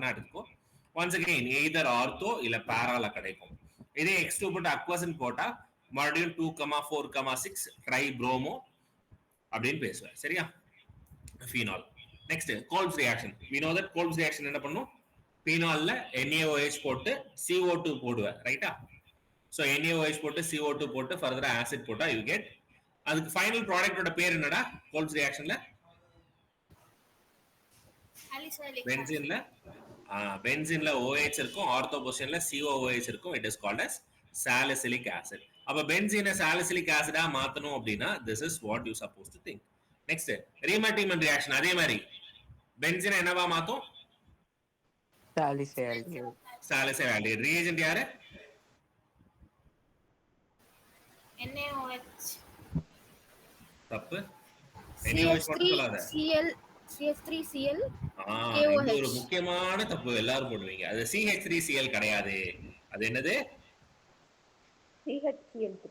எடுத்துக்கோ. Once again either ortho இல்ல பேரால கிடைக்கும். இதே X2 போட்டு அக்வசன் போட்டா மறுபடியும் 2,4,6 ட்ரை புரோமோ அப்படின்னு பேசுவேன். சரியா? Phenol. Next கோல்ப்ஸ் reaction. we know that கோல்ப்ஸ் reaction என்ன பண்ணும்? ஃபீனால்ல NaOH போட்டு CO2 போடுவேன். ரைட்டா? சோ NaOH போட்டு CO2 போட்டு ஃபர்தரா ஆசிட் போட்டா யூ கெட். அதுக்கு ஃபைனல் ப்ராடக்ட்டோட பேர் என்னடா? கோல்ப்ஸ் ரியாக்ஷன்ல பென்சீன்ல பென்சீன்ல OH இருக்கும், ஆர்த்தோ பொசிஷன்ல COOH இருக்கும். It is called as salicylic acid. அப்ப பென்சீனை சாலிசிலிக் ஆசிடா மாத்தணும் அப்படின்னா this is what you supposed to think. Next Reimer Tiemann reaction. அதே மாதிரி பென்சீனை என்னவா மாத்தும்? Salicyl aldehyde. ரியேஜென்ட் யாரு? NaOH. தப்பு. NaOH மட்டும் சொல்லாத. CH3Cl இது ஒரு முக்கியமான தப்பு எல்லாரும் போடுவீங்க. அது CH3Cl கிடையாது. அது என்னது? CHCl3.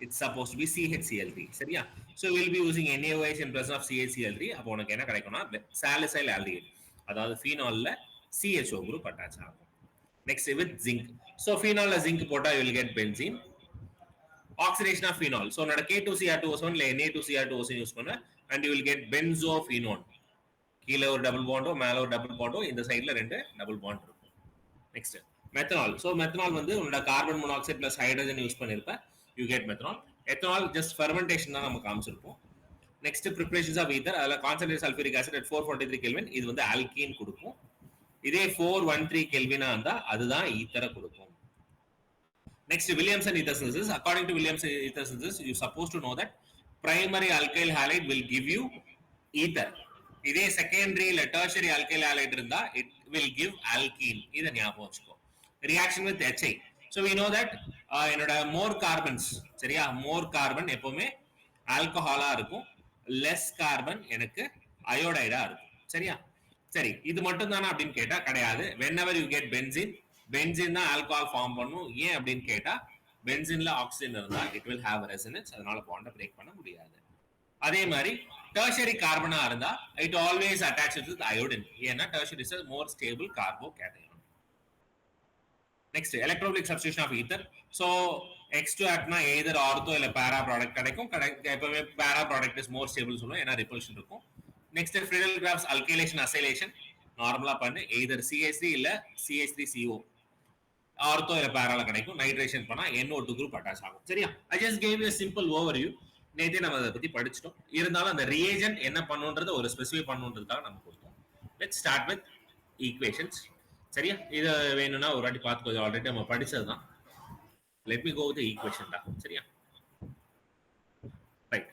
It's supposed to be CHCl3. சரியா? So we'll be using NaOH in presence of CHCl3. அப்போ உனக்கு என்ன கிடைக்கும்னா சாலிசைல் ஆல்டிஹைட். அதாவது ஃபீனால்ல CHO group attach ஆகும். Next with zinc. So phenol zinc போட்டா you will get benzene. Oxidation of phenol. So உன்னோட K2Cr2O7 இல்ல Na2Cr2O7 யூஸ் பண்ண and you will get benzophenone. கீழ ஒரு டபுள் பாண்டோ மேல ஒரு டபுள் பாண்டோ, இந்த சைடுல ரெண்டு டபுள் பாண்ட் இருக்கும். Next methanol. சோ மெத்தனால் வந்து உன்னோட carbon monoxide plus hydrogen use பண்ணிருப்ப you get methanol. Ethanol just fermentation தான் நம்ம காமிச்சிருப்போம். Next preparations of ether. அதுல concentrate sulphuric acid at 443 kelvin. இது வந்து ஆல்கீன் கொடுக்கும். இதே 413 கெல்வினா இருந்தா அதுதான் ஈத்தரை கொடுக்கும். Next Williamson ether synthesis. According to Williamson ether synthesis you suppose to know that primary alkyl allied will give you ether. இதே secondary இல்ல டெர்ஷரி அல்கைல் ஹாலைட் இருந்தா it will give alkene. இத ஞாபகம் வச்சுக்கோ. Reaction with HI. so we know that என்னோட மோர் carbons, சரியா, மோர் carbon எப்பவுமே ஆல்கஹாலா இருக்கும், லெஸ் கார்பன் எனக்கு அயோடைடா இருக்கும். சரியா? சரி, இது மட்டும் தானா அப்படின்னு கேட்டா கிடையாது. whenever you get benzene, benzene தான் ஆல்கஹால் ஃபார்ம் பண்ணும். ஏன் அப்படின்னு கேட்டா பென்சீன்ல ஆக்சிஜன் இருந்தா it will have resonance, அதனால பாண்ட பிரேக் பண்ண முடியாது. அதே மாதிரி டெர்ஷரி கார்பனா இருந்தா it always attaches with iodine. ஏன்னா tertiary is a more stable carbocation. Next electrolytic substitution of ether. So X2 ஆக்ட்னா either ortho இல்ல பேரா ப்ராடக்ட் கிடைக்கும். எப்பவுமே பேரா ப்ராடக்ட் இஸ் மோர் ஸ்டேபிள் சொல்லுவோம், ஏன்னா ரிப்பல்ஷன் இருக்கும். நெக்ஸ்ட் ஃப்ரிடல் கிராஃப்ஸ் அல்கைலேஷன் அசைலேஷன் நார்மலா பண்ணு either CH3 இல்ல CH3CO ஆர்த்தோ இல்ல பேரால கிடைக்கும். நைட்ரேஷன் பண்ணா NO2 குரூப் அட்டாச் ஆகும். சரியா? I just gave you a simple overview. நேத்தே நம்ம அதை பத்தி படிச்சிட்டோம். இருந்தாலும் அந்த ரியேஜென்ட் என்ன பண்ணுன்றத ஒரு ஸ்பெசிஃபை பண்ணுன்றதுக்காக நம்ம கொடுத்தோம். Let's start with equations. சரியா? இதை வேணும்னா ஒரு வாட்டி பார்த்துக்கோ, ஆல்ரெடி நம்ம படிச்சது தான். Let me go with equation தான். சரியா? ரைட்.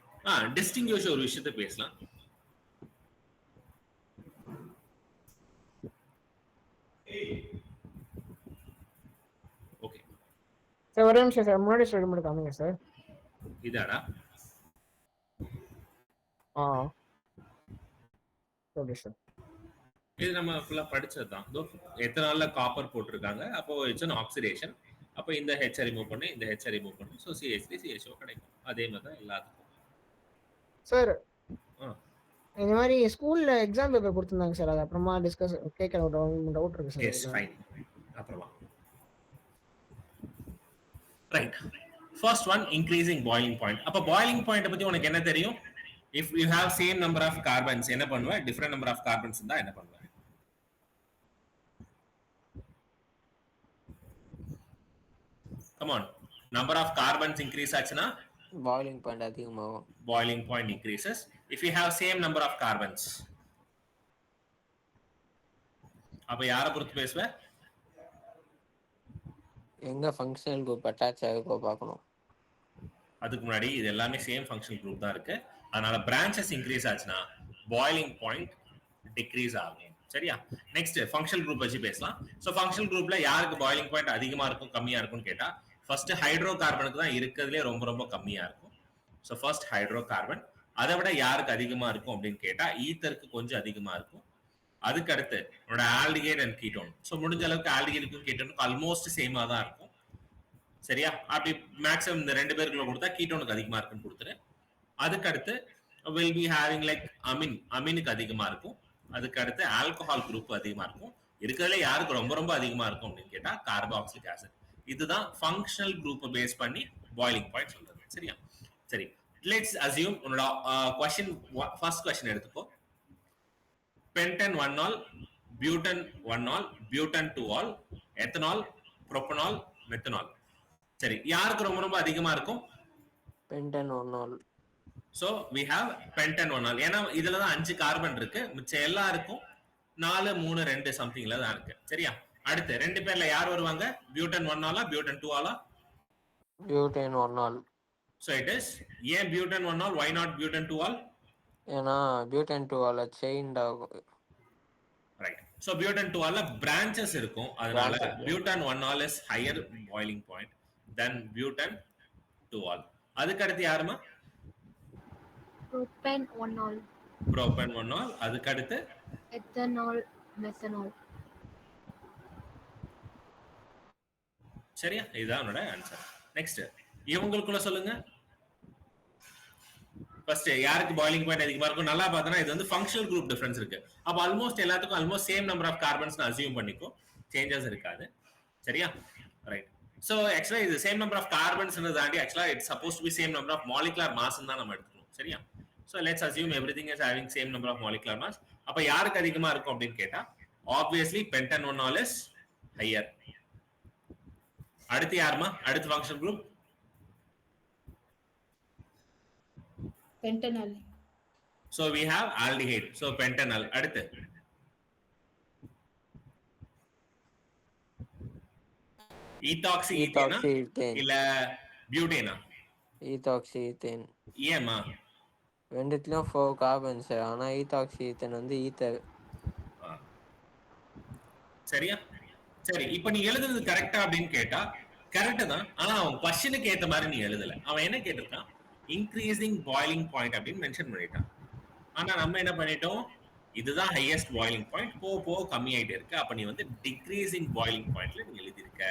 டிஸ்டிங்விஷ் ஒரு விஷயத்தை பேசலாம். ஓகே சார், ஒரு நிமிஷம் சார், முன்னாடி ஸ்லைடு மட்டும் காமிங்க சார். இதாடா. Okay sir. இது நம்ம ஃபுல்லா படிச்சது தான். எத்தனை நாள்ல காப்பர் போட்டிருக்காங்க. அப்போ இட்ஸ் an ஆக்சிடேஷன். அப்போ இந்த ஹெச் ரிமூவ் பண்ணி இந்த ஹெச் ரிமூவ் பண்ணி ஸோ CH3 CHO கிடைக்கும். அதே மாதிரி தான் எல்லாத்துக்கும். சார், இந்த மாதிரி ஸ்கூல்ல எக்ஸாம் பேப்பர் கொடுத்துருந்தாங்க சார், அது அப்புறமா டிஸ்கஸ் கேட்க டவுட் இருக்கு சார். Yes, fine. அப்புறமா right. First one increasing boiling point. அப்ப பாயிலிங் பாயிண்ட் பத்தி உனக்கு என்ன தெரியும்? If you have same number of carbons என்ன பண்ணுவ? டிஃபரெண்ட் நம்பர் ஆஃப் கார்பன்ஸ் இருந்தா என்ன பண்ணுவ? Come on, number of carbons increase ஆச்சுனா பாயிலிங் பாயிண்ட் அதிகமாகும். Boiling point increases. If you have same number of carbons அப்ப யாரை பொறுத்து பேசுவ? எங்க ஃபங்க்ஷனல் குரூப் அட்டாச் ஆகிருக்கோ பார்க்கணும். அதுக்கு முன்னாடி இது எல்லாமே சேம் ஃபங்க்ஷனல் குரூப் தான் இருக்கு. அதனால பிரான்ச்சஸ் இன்க்ரீஸ் ஆச்சுன்னா பாயிலிங் பாயிண்ட் டிக்ரீஸ் ஆகும். சரியா? நெக்ஸ்ட் ஃபங்க்ஷனல் குரூப் வச்சு பேசலாம். ஸோ ஃபங்க்ஷனல் குரூப்ல யாருக்கு பாயிலிங் பாயிண்ட் அதிகமா இருக்கும் கம்மியா இருக்கும்னு கேட்டா ஃபர்ஸ்ட் ஹைட்ரோ கார்பனுக்கு தான் இருக்கிறதுலே ரொம்ப ரொம்ப கம்மியா இருக்கும். So first hydro carbon. அதை விட யாருக்கு அதிகமா இருக்கும் அப்படின்னு கேட்டா ஈத்தருக்கு கொஞ்சம் அதிகமா இருக்கும். அதுக்கு அடுத்து உன்னோட ஆல்டிகைட் அண்ட் கீட்டோன். ஸோ முடிஞ்ச அளவுக்கு ஆல்டிகைடுக்கும் கீட்டோனுக்கும் ஆல்மோஸ்ட் சேமா தான் இருக்கும். சரியா? அப்படி மேக்ஸிமம் இந்த ரெண்டு பேருக்குள்ள கொடுத்தா கீட்டோனுக்கு அதிகமா இருக்குன்னு கொடுத்துரு. அதுக்கு அடுத்து வில் பி ஹேவிங் லைக் அமினுக்கு அதிகமா இருக்கும். அதுக்கு அடுத்து ஆல்கஹால் குரூப் அதிகமா இருக்கும். இருக்கிறதுல யாருக்கு ரொம்ப ரொம்ப அதிகமா இருக்கும் அப்படின்னு கேட்டா கார்பாக்சிலிக் ஆசிட். இதுதான் ஃபங்க்ஷனல் குரூப்பை பேஸ் பண்ணி பாய்லிங் பாயிண்ட் சொல்றது. சரியா? சரி, லெட்ஸ் அசியூம் உன்னோட क्वेश्चन ஃபர்ஸ்ட் क्वेश्चन எடுத்துக்கோ. Pentan 1 ol, butan 1 ol, butan 2 ol, ethanol, propanol, methanol. சரி, யாருக்கு ரொம்ப ரொம்ப அதிகமா இருக்கும்? Pentan 1 ol. So we have pentan 1 ol. ஏன்னா இதுல தான் 5 கார்பன் இருக்கு. மிச்சம் எல்லாருக்கும் 4 3 2 சம்திங்ல தான் இருக்கு. சரியா? அடுத்து ரெண்டு பேர்ல யார் வருவாங்க? Butane 1 Ala, butane 2 Ala? Butane 1 all. So it is ஏன் butane 1 all, why not butane 2 all? ஏன்னா பியூட்டன் 2 ஆல் செயின்ட் ஆகும். ரைட். சோ பியூட்டன் 2 ஆல்ல பிரான்ச்சஸ் இருக்கும். அதனால Branches. Butane 1 ol is higher boiling point then butane 2 all. அதுக்கு அடுத்து யாருமா? Propane 1 all. புரோபன் 1 all. அதுக்கு அடுத்து Ethanol, methanol. சரியா? இதுதான் என்னோட ஆன்சர். நெக்ஸ்ட் இவங்களுக்குள்ள சொல்லுங்க. ஃபர்ஸ்ட் யாருக்கு பாயிலிங் பாயிண்ட் அதிகமா இருக்கும்? நல்லா பார்த்தனா இது வந்து ஃபங்க்ஷனல் குரூப் டிஃபரன்ஸ் இருக்கு. அப்ப ஆல்மோஸ்ட் எல்லாத்துக்கும் almost same number of carbons assume பண்ணிக்கோ. சேஞ்சஸ் இருக்காது. சரியா? ரைட். சோ ஆக்சுவலா இது சேம் நம்பர் ஆஃப் கார்பன்ஸ் தாண்டி actually it's suppose to be same number of molecular mass தான் நம்ம எடுத்துக்கணும். சரியா? So let's assume everything is having same number of molecular mass. அப்ப யாருக்கு அதிகமா இருக்கும் அப்படின்னு கேட்டா obviously pentan 1 ol is higher. அடுத்து யாருமா? அடுத்து functional group pentanol. So we have aldehyde. So pentanol. அடுத்து ஈத்தாக்சி ஈத்தேனா ஈத்தாக்சி இல்ல பியூட்டேனா? Ethoxy ethane. ஏமா? ரெண்டுத்துலயும் 4 கார்பன்ஸ். ஆனா ஈத்தாக்சி ஈத்தேன் வந்து ஈத்தர். சரியா? சரி, இப்போ நீ எழுதுறது கரெக்டா அப்படின்னு கேட்டா கரெக்ட் தான். ஆனா அவன் क्वेश्चनக்கு ஏத்த மாதிரி நீ எழுதல. அவன் என்ன கேட்டிருக்கான்? இன்க்ரீசிங் பாயிலிங் பாயிண்ட் அப்படின்னு மென்ஷன் பண்ணிட்டான். ஆனா நம்ம என்ன பண்ணிட்டோம்? இதுதான் ஹையஸ்ட் பாயிலிங் பாயிண்ட், போக கம்மியாயிட்டே இருக்கு. அப்ப நீ வந்து டிக்ரீசிங் பாயிலிங் பாயிண்ட்ல நீ எழுதியிருக்க.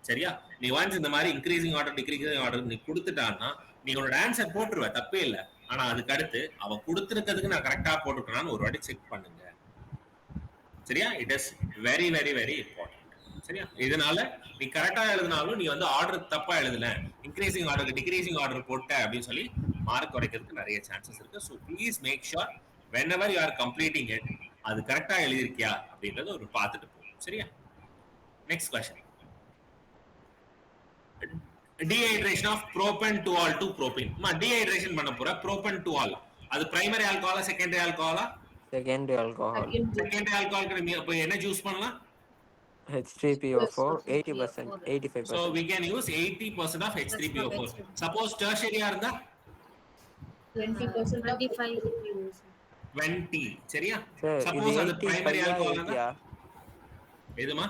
சரியா? நீ ஒன்ஸ் இந்த மாதிரி இன்க்ரீசிங் ஆர்டர் டிக்ரீசிங் ஆர்டர் நீ கொடுத்துட்டான்னா நீ உன்னோட ஆன்சர் போட்டுருவ, தப்பே இல்லை. ஆனா அதுக்கு அடுத்து அவன் கொடுத்துருக்கிறதுக்கு நான் கரெக்டா போட்டுருக்கான்னு ஒரு வாட்டி செக் பண்ணுங்க. சரியா? It is very very very important. சரியா? இதனால நீ கரெக்டா எழுதினாலும் நீ வந்து ஆர்டர் தப்பா எழுதல, இன்க்ரீசிங் ஆர்டருக்கு டிக்ரீசிங் ஆர்டர் போட்ட அப்படின்னு சொல்லி மார்க் குறைக்கிறதுக்கு நிறைய சான்சஸ் இருக்கு. So please make sure whenever you are completing it அது கரெக்டா எழுதிருக்கியா அப்படின்றத ஒரு பார்த்துட்டு போகும். சரியா? Next question. Dehydration of propan 2 ol to propene. Dehydration பண்ண போற ப்ரோபன் 2 ஆல் அது பிரைமரி ஆல்கஹாலா செகண்டரி ஆல்கஹாலா? Secondary alcohol. செகண்டரி ஆல்கஹாலுக்கு நீ அப்ப என்ன யூஸ் பண்ணலாம்? H3PO4 80%, 85%. So we can use 80% of H3PO4. Suppose tertiary இருந்தா 20% 25. 20. சரியா? Sir, Suppose இது அது 80 பிரைமரி பையா ஆல்கஹால் 80 ஆ? எதுமா?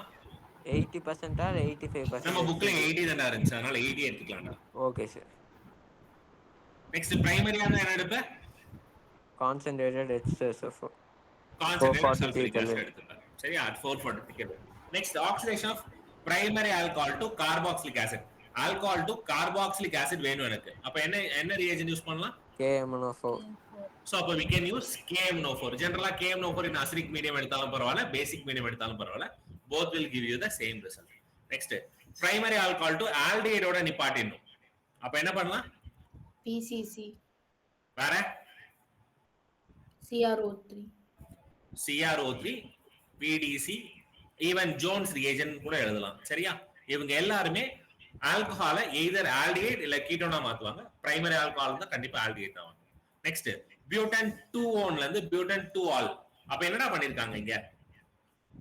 80% ஆர் 85%? நம்ம புக்ல 80 தான்டா இருந்துச்சு, அதனால 80 எடுத்துக்கலாம்டா. Okay sir. நெக்ஸ்ட் பிரைமரியா இருந்தா என்ன எடுப்ப? Concentrated H2SO4. Concentrated 440 sulphuric Kelvin. Acid எடுத்துப்ப. சரியா? at 440 Kelvin. Next oxidation of primary alcohol to carboxylic acid. alcohol to carboxylic acid வேணும் எனக்கு. அப்ப என்ன reagent யூஸ் பண்ணலாம்? KMnO4. So அப்ப we can use KMnO4. ஜெனரலா KMnO4 in acidic medium எடுத்தாலும் பரவாயில்ல, basic medium எடுத்தாலும் பரவாயில்ல, both will give you the same result. Next primary alcohol to aldehyde ஓட நிப்பாட்டிடணும். அப்ப என்ன பண்ணலாம்? PCC, வேற CrO3. CrO3, PDC, even Jones reagent கூட எழுதலாம். சரியா? இவங்க எல்லாருமே ஆல்கஹாலை எய்தர் ஆல்டிஹைட் இல்ல கீட்டோனா மாத்துவாங்க. பிரைமரி ஆல்கஹால் தான் கண்டிப்பா ஆல்டிஹைட் தான். நெக்ஸ்ட் பியூட்டன் 2-1ல இருந்து பியூட்டன் 2 ஆல். அப்ப என்னடா பண்ணிருக்காங்க இங்க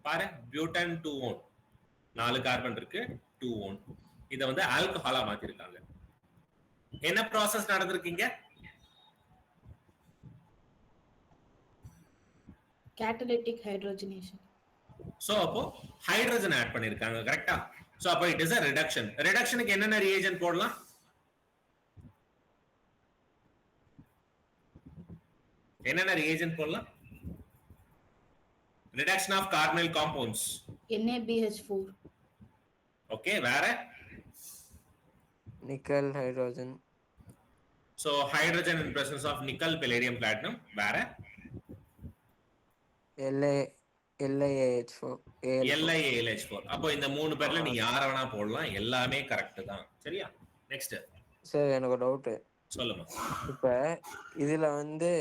பாரு? பியூட்டன் 2-1 4 கார்பன் இருக்கு, 2-1 இத வந்து ஆல்கஹாலா மாத்திருக்காங்க. என்ன ப்ராசஸ் நடந்திருக்கீங்க? Catalytic hydrogenation. சோ அப்போ ஹைட்ரஜன் ஆட் பண்ணிருக்காங்க. கரெக்ட்டா? சோ அப்போ இட் இஸ் a reduction. ரிடக்ஷனுக்கு என்னென்ன ரியேஜன்ட் போடலாம்? என்னென்ன ரியேஜன்ட் போடலாம்? Reduction of carbonyl compounds. NaBH4. Okay, வேற? Nickel hydrogen. So hydrogen in presence of nickel, palladium, platinum. வேற? LA LiAH4 LiALH4. அப்போ இந்த 3 பேர்ல நீ யார வேணா போடலாம், எல்லாமே கரெக்ட் தான். சரியா? நெக்ஸ்ட் சார் எனக்கு ஒரு டவுட். சொல்லுமா. இப்ப இதுல வந்து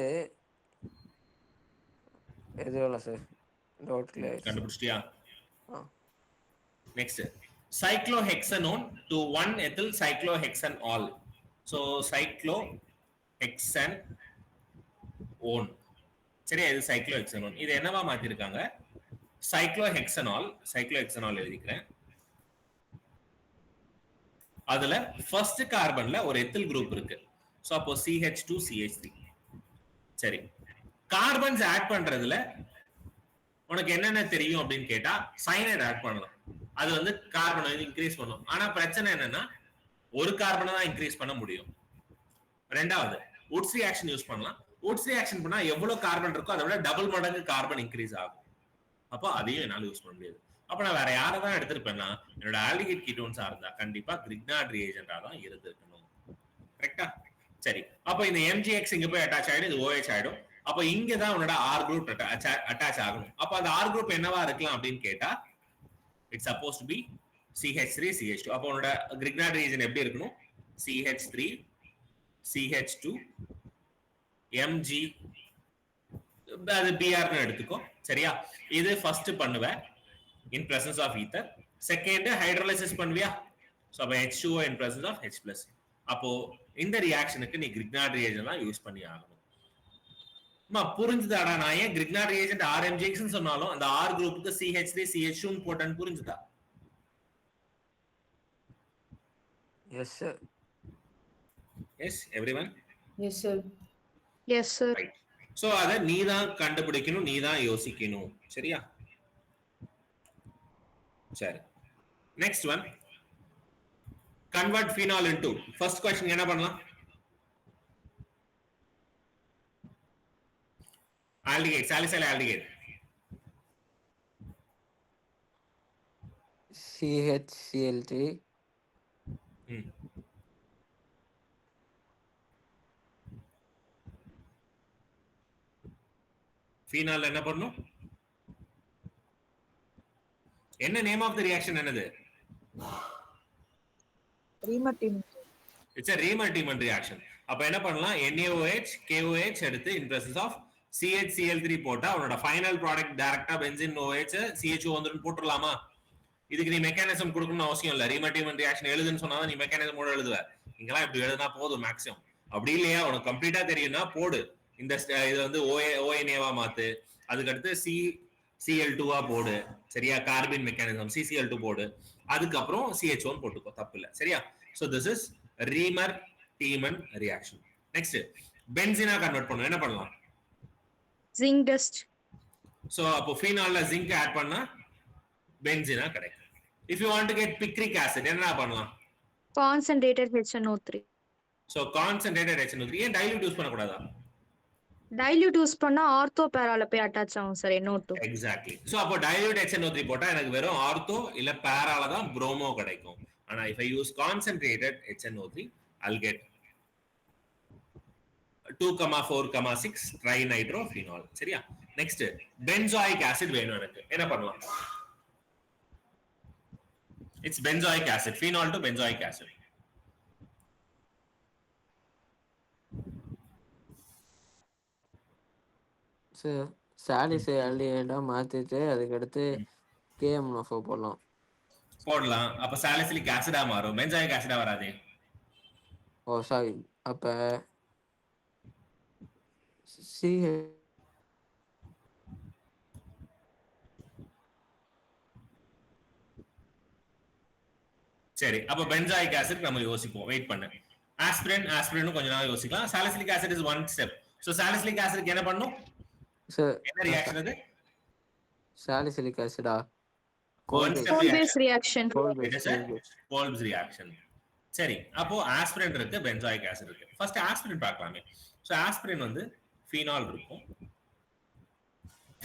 எதுவும் இல்லை சார், டவுட் கிளியர். கண்டுபிடிச்சிட்டியா? Next cyclohexanone to 1-ethyl cyclohexanol. So cyclohexanone. சரியா? இது cyclohexanone. இது என்னவா மாத்திருக்காங்க? cyclohexanol எழுதிக்கிறேன். அதுல ஃபர்ஸ்ட் கார்பன்ல ஒரு எத்தில் குரூப் இருக்கு. சோ அப்போ CH2CH3. சரி, கார்பன்ஸ் ஆட் பண்றதுல உனக்கு என்னென்ன தெரியும் அப்படின்னு கேட்டா சைனைட் ஆட் பண்ணலாம். அது வந்து கார்பனை இன்க்ரீஸ் பண்ணும். ஆனா பிரச்சனை என்னன்னா ஒரு கார்பனை தான் இன்க்ரீஸ் பண்ண முடியும். ரெண்டாவது உட்ஸ் ரியாக்ஷன் யூஸ் பண்ணலாம். உட்ஸ் ரியாக்ஷன் பண்ணா எவ்வளவு கார்பன் இருக்கோ அதை விட டபுள் மடங்கு கார்பன் இன்க்ரீஸ் ஆகும். அப்போ அதையும் என்னால யூஸ் பண்ண முடியாது. அப்ப நான் வேற யாரை தான் எடுத்திருப்பேன்னா என்னோட ஆல்டிகேட் கீட்டோன்ஸா இருந்தா கண்டிப்பா கிரிக்னார்ட் ரியேஜென்டா தான் இருந்திருக்கணும். கரெக்டா? சரி, அப்ப இந்த MgX இங்க போய் அட்டாச் ஆயிடும், இது OH ஆயிடும். அப்ப இங்க தான் உன்னோட R குரூப் அட்டாச் ஆகணும். அப்ப அந்த R குரூப் என்னவா இருக்கலாம் அப்படின்னு கேட்டா it's suppose to B CH3 CH2. அப்ப உன்னோட கிரிக்னார்ட் ரியேஜன் எப்படி இருக்கணும்? CH3 CH2 Mg, அது Br னு எடுத்துக்கோ. சரியா? இது ஃபர்ஸ்ட் பண்ணுவேன் in presence of ether. Second hydrolysis பண்ணுவியா? சோ அப்ப H2O in presence of H+. அப்போ இந்த ரியாக்ஷனுக்கு நீ கிரிக்னார்ட் ரியேஜன் தான் யூஸ் பண்ணி ஆகணும். புரிஞ்சுதாடா? நான் ஏன் கிரிக்னார்ட் ரியேஜென்ட் RMgX ன்னு சொன்னாலும் அந்த R குரூப்புக்கு CH3 CH2 ன்னு போட்டேன்னு புரிஞ்சுதா? Yes sir. Yes everyone? Yes sir. Yes sir. Right. So அத நீ தான் கண்டுபிடிக்கணும், நீ தான் யோசிக்கணும். சரியா? சரி, next one, convert phenol into. First question என்ன பண்ணலாம்? Aldehyde, சாலிசைல் aldehyde. CHCl3 phenol என்ன பண்ணும்? என்ன நேம் ஆஃப் தி ரியாக்ஷன் என்னது? It's a Riemann-Tiemann reaction. அப்ப என்ன பண்ணலாம்? NaOH KOH எடுத்து in presence of CHCl3 போட்டா அவனோட ஃபைனல் ப்ராடக்ட் டைரக்டா பென்சீன் OH CHO வந்துரும் போட்டுறலாமா? இதுக்கு நீ மெக்கானிசம் கொடுக்கணும்னு அவசியம் இல்ல. Riemann-Tiemann reaction எழுதுன்னு சொன்னா நீ மெக்கானிசம் கூட எழுதுவ. இங்கலாம் இப்படி எழுதுனா போதும் மேக்ஸிமம். அப்படி இல்லையா உனக்கு கம்ப்ளீட்டா தெரியும்னா போடு. இந்த இது வந்து ONA-வா மாத்து. அதுக்கு அடுத்து CCl2-வா போடு. சரியா? கார்பன் மெக்கானிசம் CCl2 போடு. அதுக்கப்புறம் CH1 போட்டுக்கோ, தப்பு இல்ல. சரியா? So this is Riemann-Tiemann reaction. Next பென்சீனா கன்வெர்ட் பண்ணனும். என்ன பண்ணலாம்? Zinc dust. சோ அப்போ ஃபீனால்ல ஜிங்க் ஆட் பண்ணா பென்சீனா கிடைக்கும். if you want to get picric acid என்ன பண்ணலாம்? Concentrated HNO3. So concentrated HNO3. ஏன் டைல்யூட் யூஸ் பண்ண கூடாதா? டைல்யூட் யூஸ் பண்ணா ஆர்த்தோ பேரால போய் அட்டாச் ஆகும் சார் NO2. எக்ஸாக்ட்லி. சோ அப்போ டைல்யூட் HNO3 போட்டா எனக்கு வெறும் ஆர்த்தோ இல்ல பேரால தான் புரோமோ கிடைக்கும். ஆனா if I use concentrated HNO3 I'll get 2,4,6 trinitrophenol. சரியா? நெக்ஸ்ட் பென்சாயிக் ஆசிட் வேணும் எனக்கு. என்ன பண்ணலாம்? It's benzoic acid. phenol to benzoic acid. Sir salicyl ஆல்டிஹைடா மாத்திட்டு அதுக்கு அடுத்து KMNO4 போடலாம். போடலாம். அப்ப சாலிசிலிக் ஆசிடா மாறும், பென்சாயிக் ஆசிடா வராதே. ஓ சாரி, அப்ப சரி, அப்ப பென்சாயிக் ஆசிட் நம்ம யோசிப்போம். வெயிட் பண்ணு. ஆஸ்பிரின் கொஞ்ச நாள் யோசிக்கலாம். Salicylic acid is one step. So salicylic ஆசிட்க்கு என்ன பண்ணும்? சார் என்ன ரியாக்ஷன் அது? சாலிசிலிக் ஆசிடா One step Cole-based reaction. Kolb's reaction. சரி, அப்போ ஆஸ்பிரின் இருக்கு, பென்சாயிக் ஆசிட் இருக்கு. ஃபர்ஸ்ட் ஆஸ்பிரின் பார்க்கலாமே. சோ ஆஸ்பிரின் வந்து phenol இருக்கும்.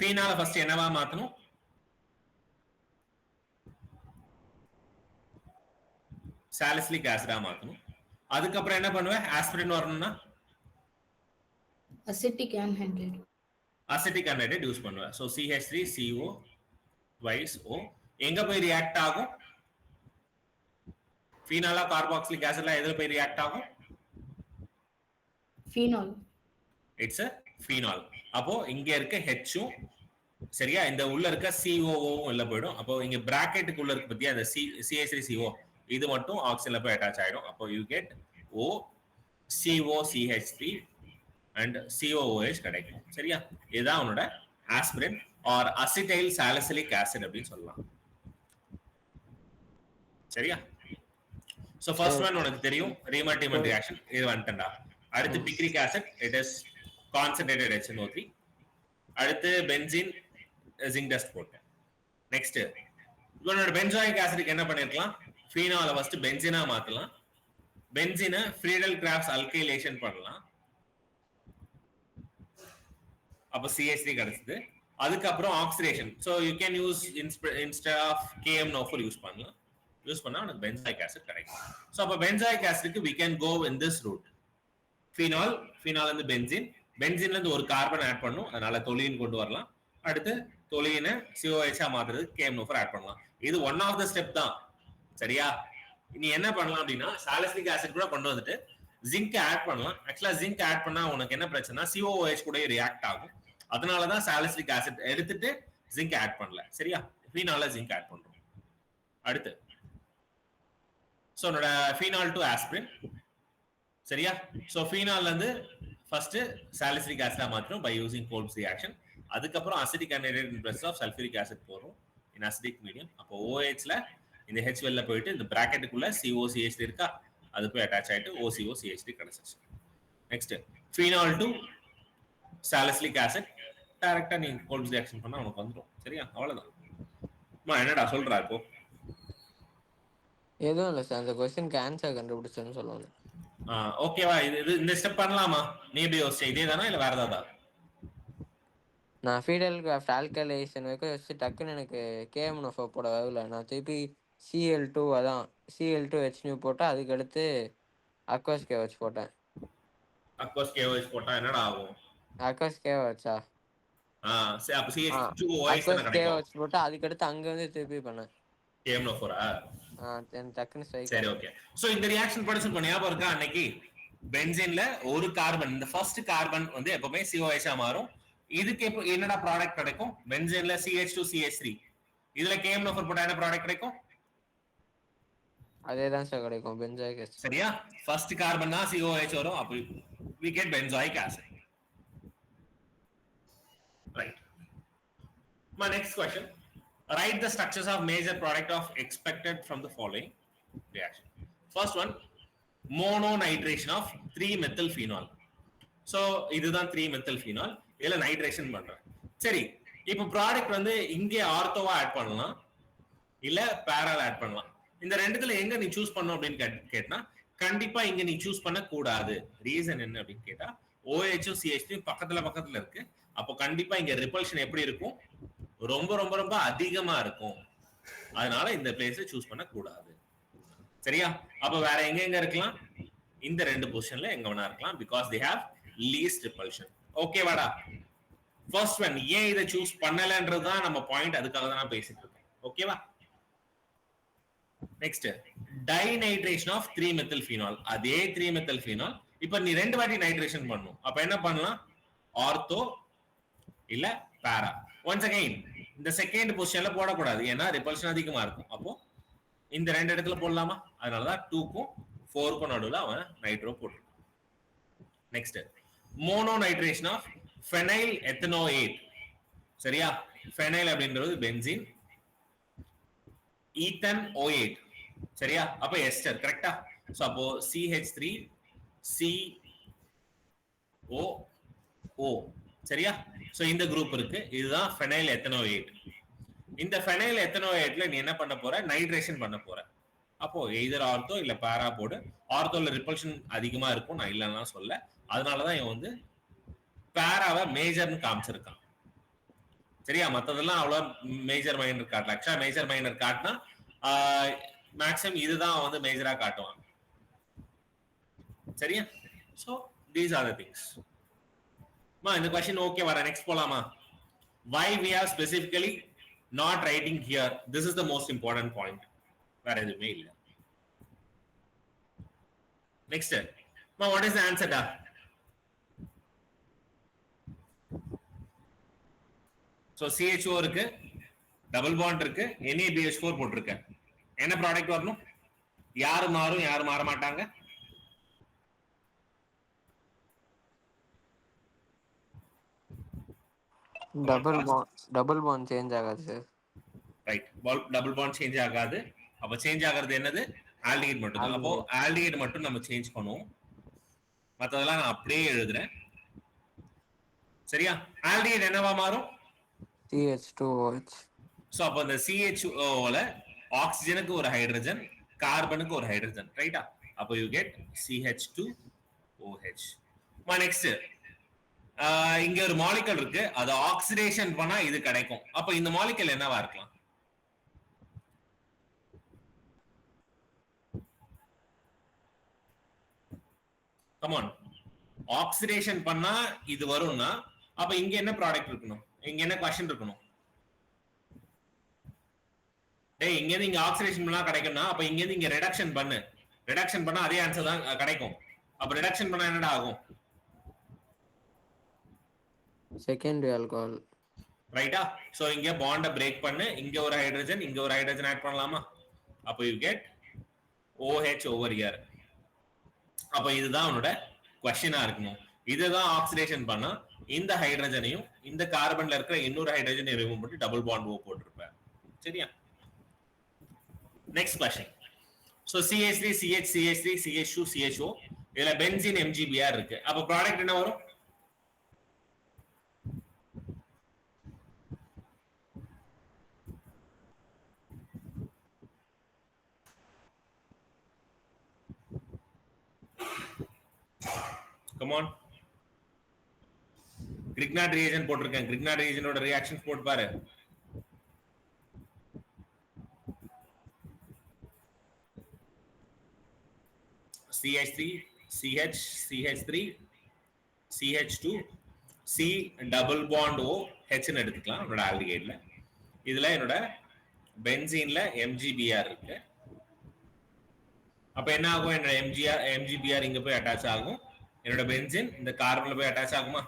phenol ஃபர்ஸ்ட் என்னவா மாத்தணும்? சாலிசிலிக் ஆசிடா மாத்தணும். அதுக்கு அப்புறம் என்ன பண்ணுவேன்? ஆஸ்பிரின் வரணும்னா அசிட்டிக் ஆன்ஹைட்ரைடு. அசிட்டிக் அன்ஹைட்ரேட் யூஸ் பண்ணுவேன். ஸோ CH3CO twice O எங்க போய் ரியாக்ட் ஆகும்? ஃபீனாலா கார்பாக்சிலிக் ஆசிட்ல எதுல போய் ரியாக்ட் ஆகும்? phenol. It's a phenol. அப்போ இங்க இருக்க Hம் சரியா, இந்த உள்ள இருக்க COOவும் உள்ள போயிடும். அப்போ இங்க பிராக்கெட்டுக்குள்ள இருக்கு பத்தியா அந்த CH3CO இது மட்டும் ஆக்சிஜன்ல போய் அட்டாச் ஆயிடும். அப்போ you get O COCH3 and COOH கிடைக்கும். சரியா, இதுதான் உன்னோட aspirin or acetyl salicylic acid அப்படின்னு சொல்லலாம். சரியா, சோ ஃபர்ஸ்ட் ஒன் உனக்கு தெரியும், ரீமர்-டிமர் ரியாக்ஷன், இது வந்துட்டா. அடுத்து picric acid, it is concentrated HNO3. அடுத்து பென்சீன், ஜிங்க் டஸ்ட் போட்டேன். நெக்ஸ்ட் இவனோட பென்சாயிக் ஆசிட்க்கு என்ன பண்ணிருக்கலாம்? ஃபீனால ஃபர்ஸ்ட் பென்சீனா மாத்தலாம். பென்சீனை ஃப்ரீடல் கிராஃப்ட்ஸ் அல்கைலேஷன் பண்ணலாம். அப்ப CH3 கிடைச்சது. அதுக்கப்புறம் oxidation, so you can use instead of KMNO4 use பண்ணலாம். யூஸ் பண்ணா நமக்கு பென்சாயிக் ஆசிட் கிடைக்கும். சோ அப்ப பென்சாயிக் ஆசிட்க்கு we can go in this route. Phenol, phenol வந்து பென்சீன், பென்சீன்ல இருந்து ஒரு கார்பன் ஆட் பண்ணும், அதனால தொலின் கொண்டு வரலாம். அடுத்து தொலினை COH மாத்துறது KMNO4 ஆட் பண்ணலாம். இது ஒன் ஆஃப் த ஸ்டெப் தான். சரியா, நீ என்ன பண்ணலாம் அப்படின்னா சாலிசிலிக் ஆசிட் கூட கொண்டு வந்துட்டு ஜிங்க் ஆட் பண்ணலாம். ஆக்சுவலா ஜிங்க் ஆட் பண்ணா உனக்கு என்ன பிரச்சனை, COOH கூட ரியாக்ட் ஆகும். அதனாலதான் சாலிசிலிக் ஆசிட் எடுத்துட்டு ஜிங்க் ஆட் பண்ணல. சரியா, ஃபீனால ஜிங்க் ஆட் பண்றோம். அடுத்து சோ என்னோட ஃபீனால் டு ஆஸ்பிரின். சரியா, சோ ஃபீனால்ல இருந்து ஃபர்ஸ்ட் சாலிசிலிக் ஆசிடா மாத்துறோம் பை யூசிங் கோல்ப்ஸ் ரியாக்ஷன். அதுக்கப்புறம் acetic anhydrate in presence of sulphuric acid போடுறோம் இன் அசிட்டிக் மீடியம். அப்போ OHல இந்த H வெளில போயிட்டு இந்த பிராக்கெட்டுக்குள்ள COCH3 இருக்கா, அது போய் அட்டாச் ஆயிட்டு OCOCH3 கிடைச்சிச்சு. Next phenol to salicylic acid, டைரக்டா நீ கோல்ப்ஸ் ரியாக்ஷன் பண்ணா உனக்கு வந்துடும். சரியா, அவ்வளவுதான். என்னடா சொல்றா இப்போ? எதுவும் இல்லை சார், அந்த கொஸ்டினுக்கு ஆன்சர் கண்டுபிடிச்சேன்னு சொல்லுவாங்க. ஓகேவா, இது இந்த ஸ்டெப் பண்ணலாமா? நீ எப்படி யோசிச்ச, இதே தானா இல்ல வேற ஏதாவது? நான் ஃபீடல் கிராஃப்ட் ஆல்கலைசேஷன் வைக்க வச்சு டக்குன்னு எனக்கு KMNO4 போட வரல. நான் திருப்பி Cl2, அதான் Cl2H போட்டேன். அதுக்கடுத்து அக்வஸ் KOH போட்டேன். அக்வஸ் KOH போட்டா என்னடா ஆகும்? அக்வஸ் KOHா? அப்ப CH2OH அக்வஸ் KOH போட்டா அதுக்கடுத்து அங்க வந்து திருப்பி பண்ணேன் KMNO4. டக்குன்னு சரி, ஓகே. சோ இந்த ரியாக்ஷன் படிச்சிருக்கோம், ஞாபகம் இருக்கா? அன்னைக்கு பென்சீன்ல ஒரு கார்பன், இந்த ஃபர்ஸ்ட் கார்பன் வந்து எப்பவுமே COH மாறும். இதுக்கு என்னடா ப்ராடக்ட் கிடைக்கும்? பென்சீன்ல CH2CH3, இதுல KMNO4 போட்டா என்ன ப்ராடக்ட் கிடைக்கும்? அதேதான் சார் கிடைக்கும், பென்சாயிக் ஆசிட். சரியா, ஃபர்ஸ்ட் கார்பன் தான் COH வரும், அப்ப we get benzoic acid. Right. My next question, write the structures of major product of expected from the following reaction. First one, mononitration of 3-methylphenol. So இதுதான் 3-methylphenol, இதுல nitration பண்றேன். சரி, இப்போ product வந்து இங்கே ஆர்த்தோவா ஆட் பண்ணலாம் இல்ல பேரால ஆட் பண்ணலாம். இந்த ரெண்டுத்துல எங்க நீ சூஸ் பண்ணும் அப்படின்னு கேட்டா கண்டிப்பா இங்க நீ சூஸ் பண்ண கூடாது. ரீசன் என்ன அப்படின்னு கேட்டா OHம் CH3 பக்கத்துல இருக்கு. அப்போ கண்டிப்பா இங்க ரிப்பல்ஷன் எப்படி இருக்கும்? ரொம்ப ரொம்ப ரொம்ப அதிகமா இருக்கும். அதனால இந்த பிளேஸை சூஸ் பண்ண கூடாது. சரியா, அப்ப வேற எங்க இருக்கலாம்? இந்த ரெண்டு பொசிஷன்ல எங்க வேணா இருக்கலாம், because they have least repulsion. ஓகேவாடா? ஃபர்ஸ்ட் ஒன் ஏன் இதை சூஸ் பண்ணலன்றதுதான் நம்ம பாயிண்ட், அதுக்காக தான் நான் பேசிட்டு இருக்கேன். ஓகேவா? Next, dinitration of 3-methylphenol. அதே 3-methylphenol இப்ப நீ ரெண்டு வாட்டி நைட்ரேஷன் பண்ணணும். அப்ப என்ன பண்ணலாம்? ஆர்த்தோ இல்ல பேரா. ஒன்ஸ் அகைன் இந்த செகண்ட் பொசிஷன்ல போடக்கூடாது, ஏன்னா ரிப்பல்ஷன் அதிகமா இருக்கும். அப்போ இந்த ரெண்டு இடத்துல போடலாமா? அதனாலதான் 2க்கும் 4க்கும் நடுவில் அவன் நைட்ரோ போட்டிருக்கான். Next, mono nitration of phenyl ethanoate. சரியா, ஃபெனைல் அப்படின்றது பென்சீன், ஈத்தன் O8. சரியா, அப்ப எஸ்டர் கரெக்டா? சோ அப்போ CH3COO. சரியா, சோ இந்த குரூப் இருக்கு, இதுதான் ஃபெனைல் எத்தனோயேட். இந்த ஃபெனைல் எத்தனோயேட்ல நீ என்ன பண்ண போற? நைட்ரேஷன் பண்ண போற. அப்போ எய்தர் ஆர்த்தோ இல்ல பேரா போடு. ஆர்த்தோல ரிப்பல்ஷன் அதிகமா இருக்கும், நான் இல்லைன்னா சொல்ல. அதனாலதான் இவன் வந்து பேராவை மேஜர்னு காமிச்சிருக்கான். சரியா, மத்ததெல்லாம் அவ்வளவு மேஜர் மைனர் காட்டல. ஆக்சுவலா மேஜர் மைனர் காட்டினா மேக்ஸிமம் இதுதான் வந்து மேஜரா காட்டுவான். சரியா, so these are the things. இந்த question okay வர next போலாமா? Why we are specifically not writing here? This is the most important point. வேற எதுவுமே இல்ல. Next. What is the answer da? So CHO இருக்கு, டபுள் பாண்ட் இருக்கு, NaBH4 போட்டிருக்க. என்ன ப்ராடக்ட் வரணும்? யாரு மாறும் யாரு மாற மாட்டாங்க? டபுள் பாண்ட் சேஞ்ச் ஆகாது sir. Right, double bond change ஆகாது. அப்ப சேஞ்ச் ஆகிறது என்னது? ஆல்டிஹைட் மட்டும் தான். அப்போ ஆல்டிஹைட் மட்டும் நம்ம சேஞ்ச் பண்ணுவோம், மத்ததெல்லாம் நான் அப்படியே எழுதுறேன். சரியா? ஆல்டிஹைட் என்னவா மாறும்? CH2OH. சோ அப்ப இந்த CHOல ஆக்சிஜனுக்கு ஒரு ஹைட்ரஜன், கார்பனுக்கு ஒரு ஹைட்ரஜன், ரைட்டா? அப்ப யூ கெட் CH2OH. நெக்ஸ்ட், இங்க ஒரு மாலிகல் இருக்கு, அது ஆக்சிடேஷன் பண்ணா இது கிடைக்கும். அப்ப இந்த மாலிகல் என்னவா இருக்கலாம்? கம் ஆன், ஆக்சிடேஷன் பண்ணா இது வரும்னா அப்ப இங்க என்ன ப்ராடக்ட் இருக்கணும்? இங்க என்ன क्वेश्चन இருக்கணும்? டேய், இங்க இருந்து இங்க ஆக்சிடேஷன் பண்ணா கிடைக்கும்னா அப்ப இங்க இருந்து இங்க ரிடக்ஷன் பண்ணு. ரிடக்ஷன் பண்ணா அதே ஆன்சர் தான் கிடைக்கும். அப்ப ரிடக்ஷன் பண்ணா என்னடா ஆகும்? Secondary alcohol. ரைட்டா? சோ இங்க பாண்ட பிரேக் பண்ணு, இங்க ஒரு ஹைட்ரஜன் இங்க ஒரு ஹைட்ரஜன் ஆட் பண்ணலாமா? அப்ப you get OH over here. அப்ப இதுதான் உன்னோட क्वेश्चनா இருக்கணும். இதுதான் ஆக்சிடேஷன் பண்ணா இந்த ஹைட்ரஜனையும் இந்த கார்பன்ல இருக்கிற இன்னொரு ஹைட்ரஜனை ரிமூவ் பண்ணி டபுள் பாண்ட் O போட்டுருப்பேன். சரியா? Next question. So CH3 CH CH3 CH2 CHO, இதுல பென்சீன் MgBr இருக்கு. அப்ப ப்ராடக்ட் என்ன வரும்? Come on. Grignard reagent போட்டிருக்கேன். Grignard reagentோட ரியாக்ஷன்ஸ் போட்டு பாரு. CH3 CH CH3 CH2 C double bond O H ன்னு எடுத்துக்கலாம் என்னோட ஆல்டிஹைட்ல. இதுல என்னோட பென்சீன்ல MgBr இருக்கு. அப்ப என்ன ஆகும்? என்னோட MgBr இங்க போய் அட்டாச் ஆகும். என்னோட பென்சீன் இந்த கார்பன்ல போய் அட்டாச் ஆகுமா?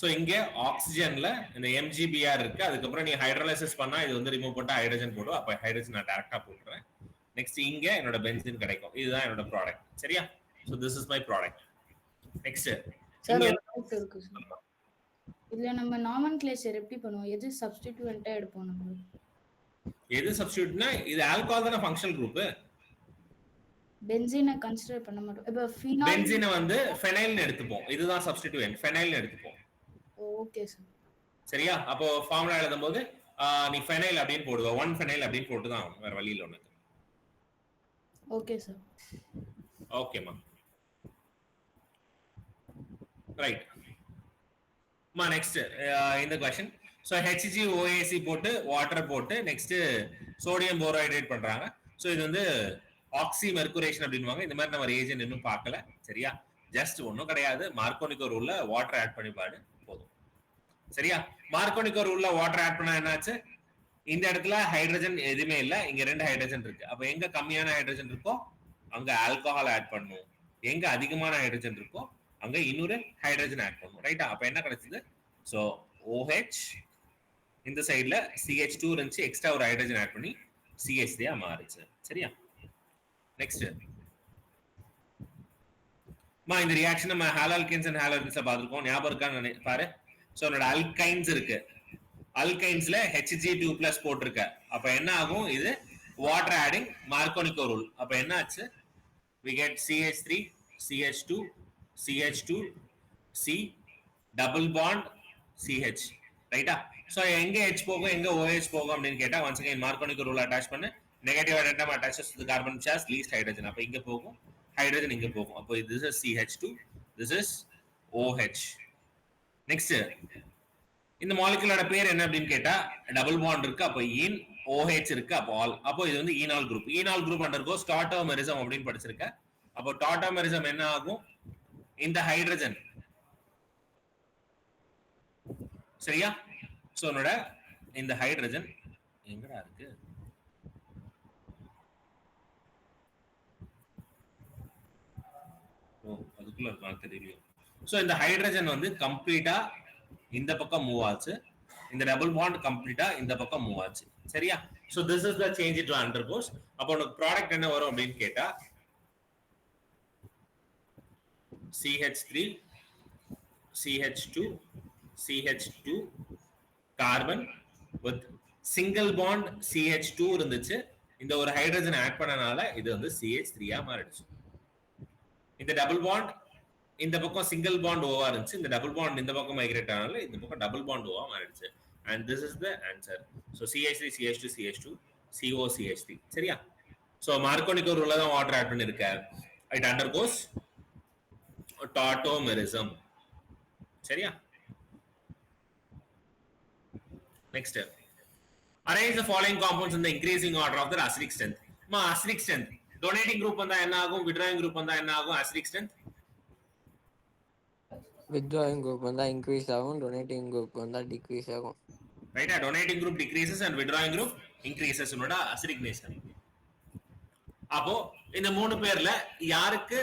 சோ இங்க ஆக்சிஜன்ல இந்த MgBr இருக்கு. அதுக்கப்புறம் நீ ஹைட்ரோலைசிஸ் பண்ணா இது வந்து ரிமூவ் பண்ணா ஹைட்ரஜன் போடும். அப்ப ஹைட்ரஜன் நான் டைரக்டா போட்டுறேன். நெக்ஸ்ட் இங்க என்னோட பென்சீன் கிடைக்கும். இதுதான் என்னோட ப்ராடக்ட். சரியா? So this is my product. Next sir doubt இருக்கு சார். இதுல நம்ம நாமன்கிளேச்சர் எப்படி பண்ணுவோம்? எது சப்ஸ்டிட்யூயன்ட்டா எடுப்போம் நம்ம? எது சப்ஸ்டிட்யூட்னா இது ஆல்கஹால் தான ஃபங்க்ஷனல் குரூப். பென்சீனை கன்சிடர் பண்ண மாட்டோம். இப்ப ஃபீனால் பென்சீனை வந்து ஃபெனைல்னு எடுத்துப்போம். இதுதான் சப்ஸ்டிட்யூயன்ட், ஃபெனைல்னு எடுத்துப்போம். Okay sir. சரியா? அப்போ ஃபார்முலா எழுதும்போது நீ ஃபெனைல் அப்படினு போடுவ. 1 ஃபெனைல் அப்படினு போட்டு தான் வேற வழி இல்ல உனக்கு. Okay sir. ஓகேமா. ரைட். நெக்ஸ்ட் இந்த क्वेश्चन. சோ HgOAC போட்டு வாட்டர் போட்டு நெக்ஸ்ட் சோடியம் போரோஹைட்ரேட் பண்றாங்க. சோ இது வந்து ஆக்சி மெர்குரேஷன் அப்படின்வாங்க. இந்த மாதிரி நம்ம ரியேஜன்ட் இன்னும் பார்க்கல. சரியா? ஜஸ்ட் ஒண்ணும் கிடையாது, மார்க்கோனிகோ ரூல்ல வாட்டர் ஆட் பண்ணி பாரு போதும். சரியா? மார்க்கோனிகோ ரூல்ல வாட்டர் ஆட் பண்ணா என்னாச்சு? இந்த இடத்துல ஹைட்ரஜன் எதுவுமே இல்ல, இங்க 2 ஹைட்ரஜன் இருக்கு. அப்ப எங்க கம்மியான ஹைட்ரஜன் இருக்கோ அங்க ஆல்கஹால் ஆட் பண்ணும், எங்க அதிகமான ஹைட்ரஜன் இருக்கோ அங்க இன்னொரு ஹைட்ரஜன் ஆட் பண்ணும். ரைட்டா? அப்ப என்ன கிடைச்சது? சோ OH இந்த சைடுல CH2 இருந்துச்சு, எக்ஸ்ட்ரா ஒரு ஹைட்ரஜன் ஆட் பண்ணி CH3 ஆ மாறுச்சு. சரியா? நெக்ஸ்ட் இந்த ரியாக்ஷன் நம்ம ஹாலோல்கேன்ஸ் அண்ட் ஹாலோஜன்ஸ்ல பாத்துறோம். ஞாபகம் இருக்கான்னு பாரு. சோ என்னோட அல்கைன்ஸ் இருக்கு. அல்கைன்ஸ்ல Hg2+ போட்டிருக்க. அப்ப என்ன ஆகும்? இது வாட்டர் ஆடிங் மார்க்கோனிகோ ரூல். அப்ப என்ன ஆச்சு? we get CH3 CH2 CH2 C double bond CH. ரைட்டா? சோ எங்க H போகும் எங்க OH போகும் அப்படின்னு கேட்டா once again மார்க்கோனிகோ ரூல் அட்டாச் பண்ணு. Negative attach attaches to the carbon which has least hydrogen. அப்ப இங்க போகும் ஹைட்ரஜன், இங்க போகும். அப்போ this is CH2, this is OH. Next இந்த மாலிகுலோட பேர் என்ன அப்படின்னு கேட்டா டபுள் பாண்ட் இருக்கு. அப்ப in OH இருக்கு அப்போ ஆல், அப்போ இது வந்து ஈனால் குரூப். ஈனால் குரூப் அண்டர்கோஸ் டாட்டோமெரிசம் அப்படின்னு படிச்சிருக்க. அப்போ டாட்டோமெரிசம் என்ன ஆகும், இந்த ஹைட்ரஜன் சரியா. சோ என்னோட இந்த ஹைட்ரஜன் எங்கடா இருக்கு, ஓ அதுக்குள்ள இருக்கான்னு தெரியல. சோ இந்த ஹைட்ரஜன் வந்து கம்ப்ளீட்டா இந்த பக்கம் மூவ் ஆச்சு, இந்த டபுள் பாண்ட் கம்ப்ளீட்டா இந்த பக்கம் மூவ் ஆச்சு சரியா. So this is the change it undergoes. அப்போ உங்களுக்கு ப்ராடக்ட் என்ன வரும் அப்படின்னு கேட்டா CH3 CH2 CH2 carbon with single bond CH2 இருந்துச்சு. இந்த ஒரு ஹைட்ரஜன் ஆட் பண்ணனால இது வந்து CH3 ஆ மாறிடுச்சு. இந்த டபுள் பாண்ட் இந்த பக்கம் சிங்கிள் பாண்ட் ஓவா இருந்துச்சு, இந்த டபுள் பாண்ட் இந்த பக்கம் மைக்ரேட் ஆனால இந்த பக்கம் டபுள் பாண்ட் ஓவா மாறிடுச்சு. and this is the answer. So CH3 CH2 CH2 CO CH3 சரியா. so மார்க்கோனிக்கோ ரூல்ல தான் வாட்டர் ஆட் பண்ணிருக்க. it undergoes tautomerism சரியா. next arrange the following compounds in the increasing order of their acidic strength. acidic strength donating group வந்தா என்ன ஆகும், withdrawing group வந்தா என்ன ஆகும், acidic strength withdrawing group வந்தா increase ஆகும், donating group வந்தா decrease ஆகும். ரைட்டா. donating group decreases and withdrawing group increases உன்னோட acidic nature. அப்போ இந்த மூணு பேர்ல யாருக்கு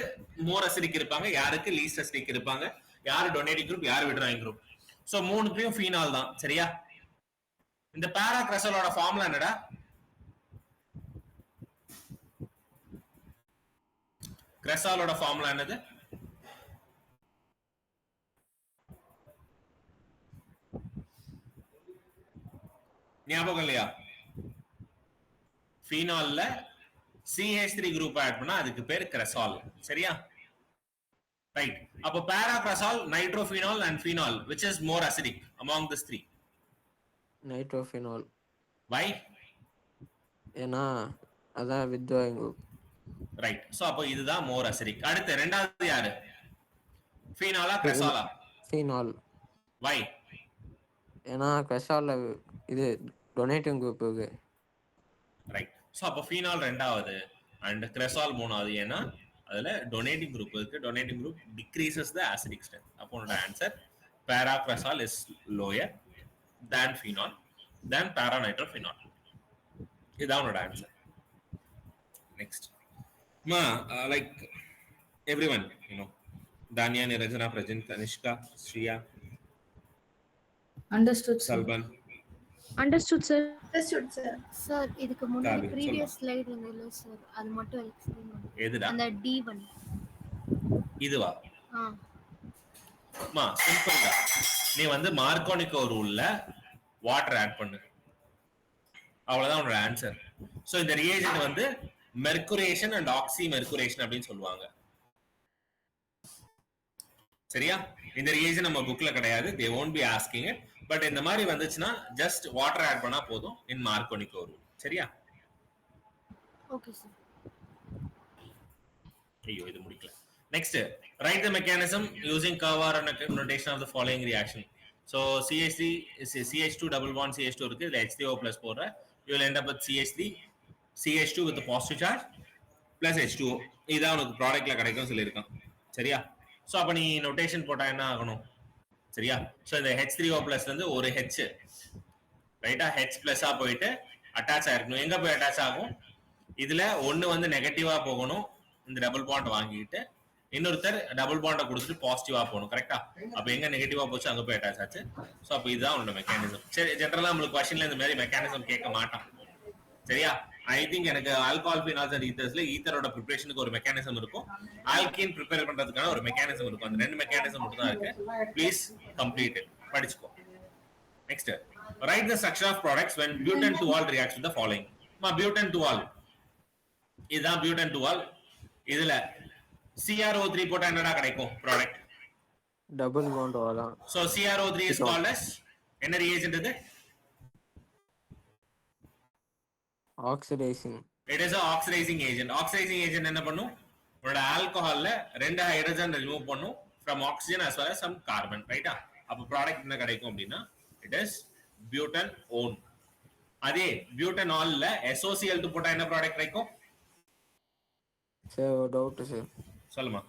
மோர் அசிடிக் இருப்பாங்க, யாருக்கு லீஸ்ட் அசிடிக் இருப்பாங்க, யாரு டொனேட்டிங் குரூப், யாரு விட்ராயிங் குரூப். சோ மூணுத்தையும் ஃபீனால் தான் சரியா. இந்த பாராக்ரசலோட ஃபார்முலா என்னடா, கிரசாலோட ஃபார்முலா என்னது, ஞாபகம் இல்லையா? ஃபீனால்ல CH3 குரூப் ஆட் பண்ணா அதுக்கு பேர் கிரசால் சரியா. ரைட். அப்போ பாராக்ரசால், நைட்ரோஃபீனால் and phenol which is more acidic among these three? nitrophenol. why? ஏன்னா அதான் withdrawing group. ரைட். சோ அப்போ இதுதான் more acidic. அடுத்து ரெண்டாவது யாரு, ஃபீனாலா கிரசாலா? phenol. why? ஏன்னா கிரசால்ல இது டொனேட்டிங் குரூப் இருக்கு. ரைட். சோ அப்போ ஃபீனால் ரெண்டாவது and கிரசால் மூணாவது. ஏன்னா அதுல டொனேட்டிங் குரூப் இருக்கு. Donating group decreases the acidic strength. அப்போ உன்னோட answer paracresol is lower than phenol than paranitrophenol. இதான் உன்னோட answer. Next like everyone Danya, Nirajana, Prajin, Kanishka, Shriya, Understood, sir. Salban. Understood, sir. Understood, sir. Sir, இதுக்கு முன்னாடி Kavi, previous slide இருந்ததுல sir, அது மட்டும் explain பண்ணுங்க. எதுடா அந்த D1. இதுவா? சிம்பிள் தான். நீ வந்து மார்க்கோனிக்கோ ரூல்ல வாட்டர் ஆட் பண்ணு, அவ்வளவுதான் உன்னோட ஆன்சர். சோ இந்த ரியேஜென்ட் வந்து மெர்குரேஷன் அண்ட் ஆக்சி மெர்குரேஷன் அப்படின்னு சொல்லுவாங்க சரியா. இந்த ரியேஜன் நம்ம புக்ல கிடையாது, they won't be asking it, but இந்த மாதிரி வந்துச்சுன்னா ஜஸ்ட் வாட்டர் ஆட் பண்ணா போதும் இன் மார்க்கோனிக்கோ ரூல் சரியா. Okay, sir. ஐயோ இது முடிக்கல. Next write the mechanism using curve notation of the following reaction. So CH3 CH2 double bond CH2 இருக்கு, இதுல H3O+ போடுற, you will end up with CH2 with a positive charge plus H2O. இதான் உனக்கு ப்ராடக்ட்ல கிடைக்கும் சொல்லியிருக்கான் சரியா. சோ அப்ப நீ நோட்டேஷன் போட்டா என்ன ஆகணும் சரியா. சோ இந்த H3O+ வந்து ஒரு H ரைட்டா, H+ போயிட்டு அட்டாச் ஆயிருக்கணும். எங்க போய் அட்டாச் ஆகும், இதுல ஒன்னு வந்து நெகட்டிவா போகணும், இந்த டபுள் பாண்ட் வாங்கிட்டு இன்னொருத்தர் டபுள் பாண்ட கொடுத்துட்டு பாசிட்டிவா போகணும் கரெக்டா. அப்ப எங்க நெகட்டிவா போச்சு அங்க போய் அட்டாச் ஆச்சு. சோ அப்ப இதுதான் உன்னோட மெக்கானிசம். சரி, ஜெனரலா உங்களுக்கு क्वेश्चनல இந்த மாதிரி மெக்கானிசம் கேட்க மாட்டான் சரியா. ஐ திங்க் எனக்கு ஆல்கஹால் ஃபீனால்ஸ் அண்ட் ஈத்தர்ஸ்ல ஈத்தரோட ப்ரிப்பரேஷனுக்கு ஒரு மெக்கானிசம் இருக்கும், ஆல்கீன் ப்ரிப்பேர் பண்றதுக்கான ஒரு மெக்கானிசம் இருக்கும். அந்த ரெண்டு மெக்கானிசம் மட்டும் தான் இருக்கு. ப்ளீஸ் கம்ப்ளீட் இட், படிச்சுக்கோ. Next write the structure of products when butane to all reacts with the following. butane to all இதுதான் butane to all. இதுல CrO3 போட்டா என்னடா கிடைக்கும் ப்ராடக்ட், டபுள் பாண்ட் வரலாம். so CrO3 is called as என்ன reagent இது, oxidising. it is a oxidizing agent. oxidizing agent என்ன பண்ணும், உன்னோட ஆல்கஹால்ல ரெண்டு ஹைட்ரஜன் ரிமூவ் பண்ணும் from oxygen as well as some carbon ரைட்டா. அப்ப ப்ராடக்ட் என்ன கிடைக்கும் அப்படின்னா it is butane அதே பியூட்டனால்ல SOCl2 போட்டா என்ன ப்ராடக்ட் கிடைக்கும்? சார் ஒரு டவுட் சார், சொல்லுமா.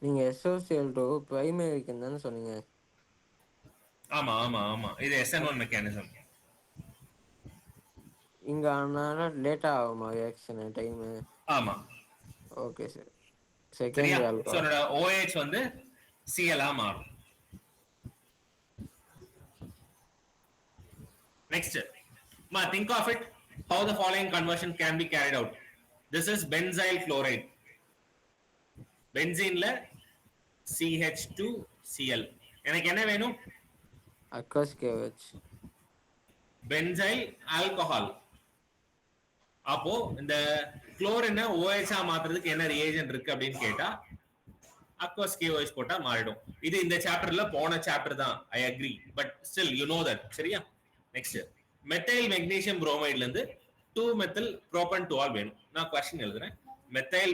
நீங்க SOCl2 பிரைமரிக்கு தானே சொன்னீங்க? ஆமா ஆமா ஆமா, இது SN1 மெக்கானிசம். இங்க அதனால லேட் ஆகுமா ரியாக்ஷன் டைம்? ஆமா ஓகே சார். சரியா. Secondary so alcohol. என்னோட OH வந்து Cl ஆ மாறும். Next, think of it how the following conversion can be carried out. This is benzyl chloride. பென்சீன்ல CH2Cl. எனக்கு என்ன வேணும்? அக்வஸ் கேவச். Benzyl alcohol. அப்போ இந்த குளோரினை OH ஆ மாத்துறதுக்கு என்ன ரிஏஜென்ட் இருக்கு அப்படின்னு கேட்டா அக்வஸ் KOH போட்டா மாறிடும். இது இந்த சாப்டர்ல போன சாப்டர் தான், I agree, but still you know that. சரியா. நெக்ஸ்ட், மெத்தைல் மெக்னீசியம் புரோமைட்ல இருந்து 2-methyl propan-2-ol வேணும். நான் क्वेश्चन எழுதுறேன். Methyl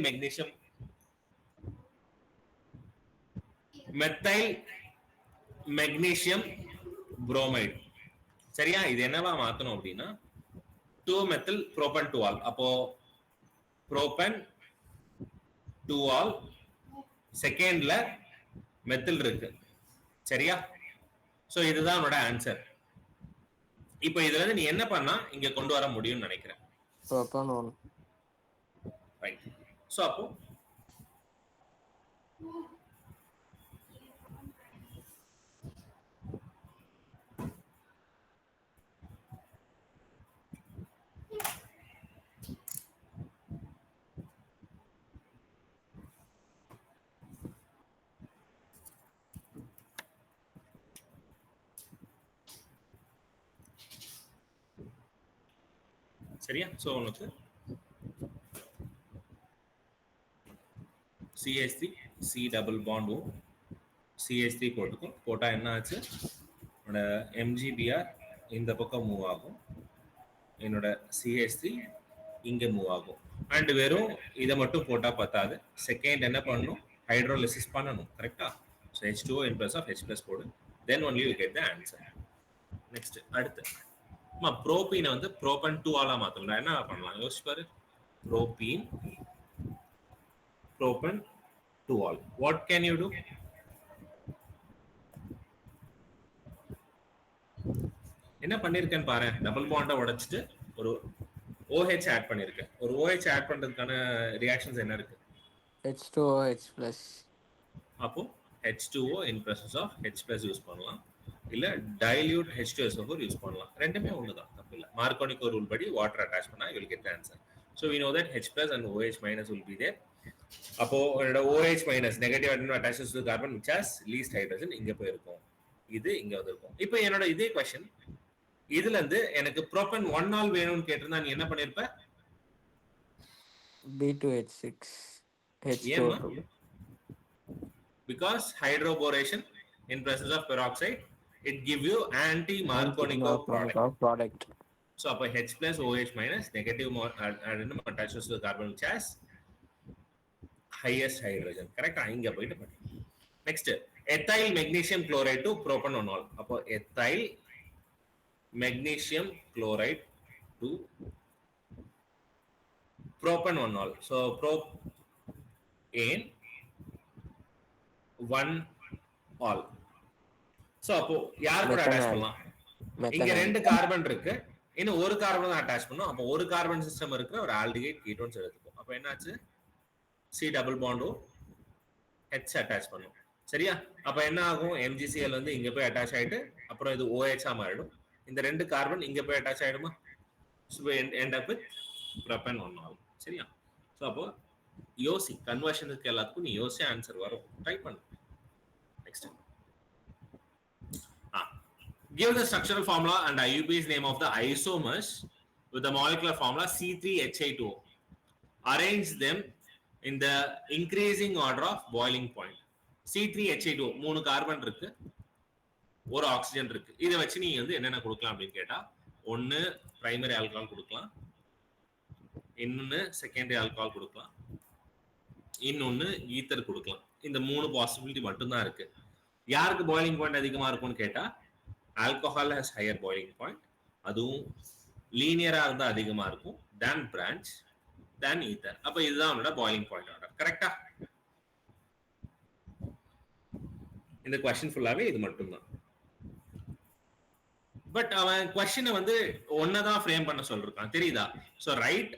magnesium bromide. சரியா. இது என்னவா மாத்தணும் அப்படின்னா 2-methyl propan-2-ol. அப்போ propan-2-ol செகண்ட்ல மெத்தில் இருக்கு. சரியா. சோ இதுதான் என்னோட ஆன்சர். இப்போ இதுல இருந்து நீ என்ன பண்ணா இங்க கொண்டு வர முடியும்னு நினைக்கிறேன். ப்ரோபனோல். ரைட். சோ அப்போ சரியா. சோ உனக்கு CH3 C double bond O CH3 போட்டுக்கும். போட்டா என்ன ஆச்சு? என்னோட MgBr இந்த பக்கம் மூவ் ஆகும், என்னோட CH3 இங்க மூவ் ஆகும். அண்ட் வெறும் இதை மட்டும் போட்டா பத்தாது, செகண்ட் என்ன பண்ணணும்? ஹைட்ரோலிசிஸ் பண்ணணும். கரெக்டா. So H2O in place of H+ போடு, then only you get the answer. Next அடுத்து புரோபீனை வந்து propan-2-ol மாத்தலாம். என்ன பண்ணலாம் யோசிச்சு பாரு. propan-2-ol. What can you do? என்ன பண்ணிருக்கேன்னு பாரு. டபுள் பாண்டை உடைச்சிட்டு ஒரு OH ஆட் பண்ணிருக்கேன். ஒரு OH ஆட் பண்றதுக்கான ரியாக்ஷன்ஸ் என்ன இருக்கு? H2O H+. அப்போ H2O in presence of H+ use பண்ணலாம், இல்ல டைல்யூட் H2SO4 யூஸ் பண்ணலாம். ரெண்டுமே ஒண்ணுதான், தப்பு இல்ல. மார்க்கோனிகோ ரூல் படி வாட்டர் அட்டாச் பண்ணா you will get the answer. So we know that H+ and OH- will be there. அப்போ என்னோட OH- negative attach attaches to carbon which has least hydrogen இங்க போய் இருக்கும், இது இங்க வந்திருக்கும். இப்போ என்னோட இதே क्वेश्चन இதுல இருந்து எனக்கு propan-1-ol வேணும்னு கேட்டிருந்தா நீ என்ன பண்ணிருப்ப? B2H6 H2O2. Because hydroboration in presence of peroxide, it give you anti-Markovnikov product. So அப்ப H+ OH- negative attaches to the carbon which has highest hydrogen. Correct. இங்க போயிட்டு பண்ணு. Next, ethyl magnesium chloride to propan-1-ol. அப்போ ethyl magnesium chloride to propan-1-ol. So propane 1-ol. So அப்போ யார் கூட attach பண்ணலாம்? இங்க ரெண்டு கார்பன் இருக்கு, இன்னும் ஒரு கார்பன் தான் அட்டாச் பண்ணும். அப்போ ஒரு கார்பன் சிஸ்டம் இருக்கிற ஒரு ஆல்டிஹைட் கீட்டோன்ஸ் எடுத்துக்கும். அப்போ என்னாச்சு? C double bond O H attach பண்ணும். சரியா. அப்ப என்ன ஆகும்? MgCl வந்து இங்க போய் அட்டாச் ஆயிட்டு அப்புறம் இது OH ஆ மாறிடும். இந்த ரெண்டு கார்பன் இங்க போய் அட்டாச் ஆயிடுமா? So end up with propan-1-ol. சரியா. சோ அப்போ யோசி, கன்வர்ஷனுக்கு எல்லாத்துக்கும் நீ யோசி, ஆன்சர் வரும். ட்ரை பண்ணு. Next, give the structural formula and IUPAC's name of the isomers with the molecular formula C3H8O. Arrange them in the increasing order of boiling point. C3H8O மூணு carbon இருக்கு, ஒரு ஆக்சிஜன் இருக்கு. இதை வச்சு நீ வந்து என்னென்ன கொடுக்கலாம் அப்படின்னு கேட்டா, ஒன்னு பிரைமரி ஆல்கஹால் கொடுக்கலாம், இன்னொன்னு செகண்டரி ஆல்கஹால் கொடுக்கலாம், இன்னொன்னு ஈத்தர் கொடுக்கலாம். இந்த மூணு பாசிபிலிட்டி மட்டும்தான் இருக்கு. யாருக்கு பாயிலிங் பாயிண்ட் அதிகமா இருக்கும்னு கேட்டா, alcohol has higher boiling point, அதுவும் லீனியரா இருந்தா அதிகமா இருக்கும் than branch than ether. அப்ப இதுதான் அவனோட பாயிலிங் பாயிண்ட் ஆர்டர். கரெக்டா? இந்த கொஸ்டின் ஃபுல்லாவே இது மட்டும்தான். பட் அவன் கொஸ்டினை வந்து ஒன்னதான் ஃப்ரேம் பண்ண சொல்லிருக்கான், தெரியுதா? So right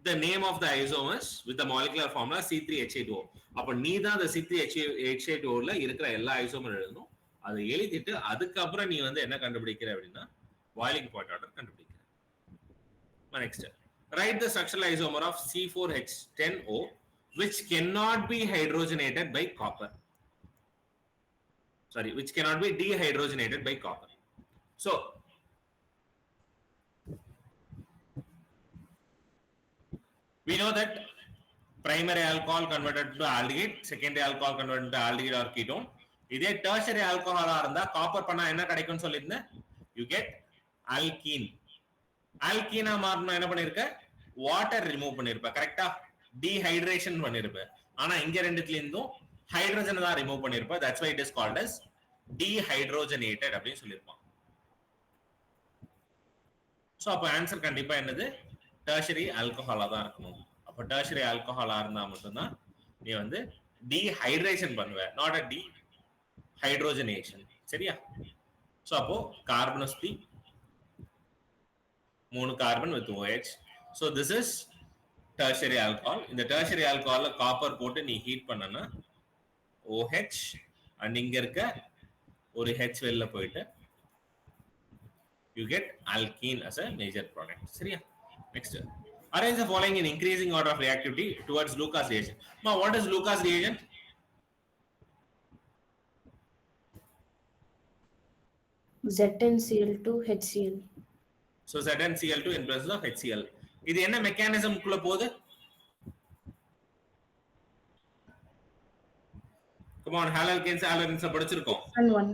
the name of the isomers with the molecular formula C3H8O. அப்ப நீ தான் அந்த C3H8O ல இருக்கிற எல்லா ஐசோமர் எழுதணும். அதை எழுதிட்டு அதுக்கப்புறம் நீ வந்து என்ன கண்டுபிடிக்கிற அப்படின்னா பாயிலிங் பாயிண்ட் ஆர்டர் கண்டுபிடிக்கிற. Next, write the structural isomer of C4H10O which cannot be hydrogenated by copper. Sorry, which cannot be dehydrogenated by copper. So we know that primary alcohol converted to aldehyde, secondary alcohol converted to aldehyde or ketone. இதே tertiary alcohol இருந்தா copper பண்ணா என்ன கிடைக்கும்னு சொல்லியிருந்தேன், you get alkene. alkene மாறணும் என்ன பண்ணிருக்க, water remove பண்ணிருப்ப. கரெக்டா? டீஹைட்ரேஷன் பண்ணிருப்ப. ஆனா இங்க ரெண்டுத்துல இருந்தும் ஹைட்ரஜன் தான் ரிமூவ் பண்ணிருப்ப. that's why it is called as dehydrogenated அப்படின்னு சொல்லிருப்பான். சோ அப்ப ஆன்சர் கண்டிப்பா என்னது, டெர்ஷரி ஆல்கஹாலா தான் இருக்கணும். அப்ப டெர்ஷரி ஆல்கஹாலா இருந்தா மட்டும்தான் நீ வந்து டீஹைட்ரேஷன் பண்ணுவ, நாட் அ டீஹைட்ரோஜனேஷன். சரியா? சோ அப்போ கார்பனஸ் பி 3 carbon with OH. So this is tertiary alcohol. இந்த டெர்ஷரி ஆல்கஹால்ல காப்பர் போட்டு நீ ஹீட் பண்ணனா OH அண்ட் இங்க இருக்க ஒரு H வெளில போயிட்டு you get alkene as a major product. சரியா? Next, arrange the following in increasing order of reactivity towards Lucas reagent. Now, what is Lucas reagent? ZnCl2 HCl. So ZnCl2 in presence of HCl. இது என்ன mechanism குள்ள போகுது? Come on, haloalkanes alkanes படிச்சிருக்கோம். SN1.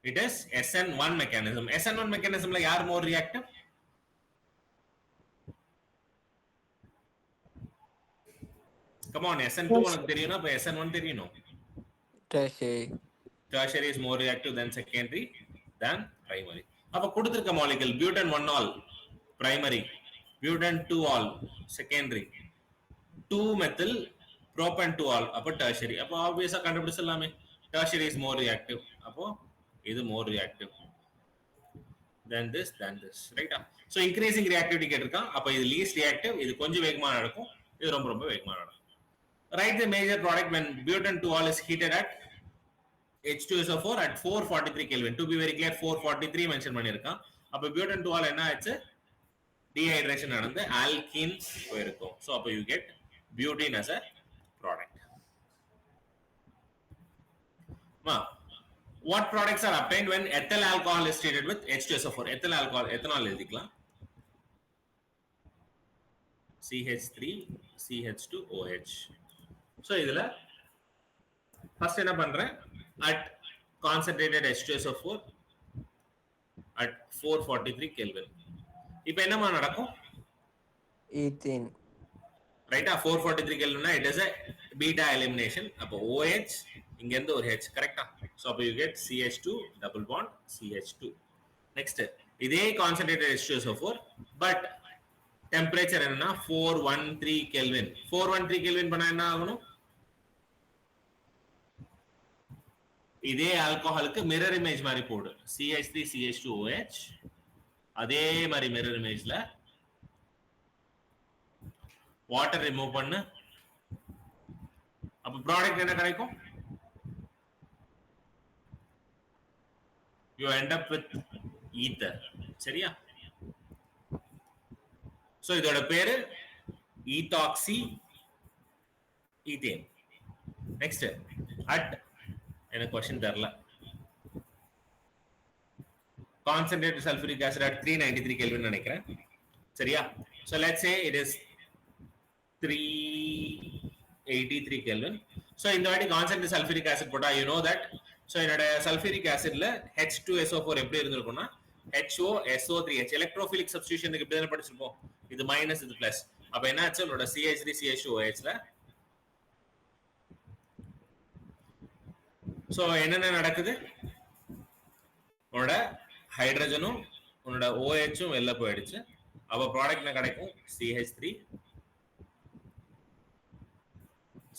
It is SN1 mechanism. SN1 mechanismல யார் more reactive? Come on, SN2 உனக்கு தெரியும்னா அப்ப SN1 தெரியணும். tertiary. Tertiary is more reactive than secondary than primary. அப்ப கொடுத்திருக்க molecule butane 1 all primary, butane 2 all secondary, 2 methyl propane 2 all அப்ப tertiary. அப்ப obviously கண்டுபிடிச்சலாமே, tertiary is more reactive. அப்போ இது more reactive than this, right? So increasing reactivity கேட்டிருக்கான். அப்ப இது least reactive, இது கொஞ்சம் வேகமா நடக்கும், இது ரொம்ப ரொம்ப வேகமா நடக்கும். Write the major product when butane 2 all is heated at H2SO4 at 443 Kelvin. To be very clear, 443 mention பண்ணிருக்கான். அப்ப butane 2 all என்ன ஆச்சு, dehydration நடந்து alkene போயிருக்கும். So அப்ப you get butane as a product. What products are obtained when ethyl alcohol is treated with H2SO4? Ethyl alcohol, ethanol எழுதிக்கலாம். CH3 CH2OH. So இதுல first என்ன பண்றேன், at concentrated H2SO4 at 443 Kelvin. இப்போ என்னமா நடக்கும், ethene. ரைட்டா? 443 Kelvin it is a beta elimination. அப்போ OH இங்க இருந்து ஒரு H, கரெக்ட்டா? So அப்போ you get CH2 double bond CH2. next, இதே concentrated H2SO4 but temperature என்னன்னா 413 Kelvin. 413 Kelvin பண்ணா என்ன ஆகணும், இதே ஆல்கஹாலுக்கு மிரர் இமேஜ் மாதிரி போடு, CH3 CH2OH. அதே மாதிரி மிரர் இமேஜ்ல வாட்டர் ரிமூவ் பண்ணு. அப்ப ப்ராடக்ட் என்ன கிடைக்கும், you end up with ether. சரியா? சோ இதோட பேரு ethoxy ethane. next, at எனக்கு क्वेश्चन தெரியல, concentrated sulfuric acid at 393 Kelvin நினைக்கிறேன். சரியா? so let's say it is 383 Kelvin. so இந்த வாட்டி concentrated sulfuric acid போட்டா you know that, so என்னோட sulfuric acidல H2SO4 எப்படி இருந்திருக்கும்னா HOSO3H. electrophilic substitution இப்படி தான படிச்சிருப்போம், இது மைனஸ் இது பிளஸ். அப்ப என்ன ஆச்சு, உன்னோட CH3 CH2OHல சோ என்னென்ன நடக்குது, உன்னோட ஹைட்ரஜனும் உன்னோட OHம் வெளில போயிடுச்சு. அப்போ ப்ராடக்ட் என்ன கிடைக்கும்? CH3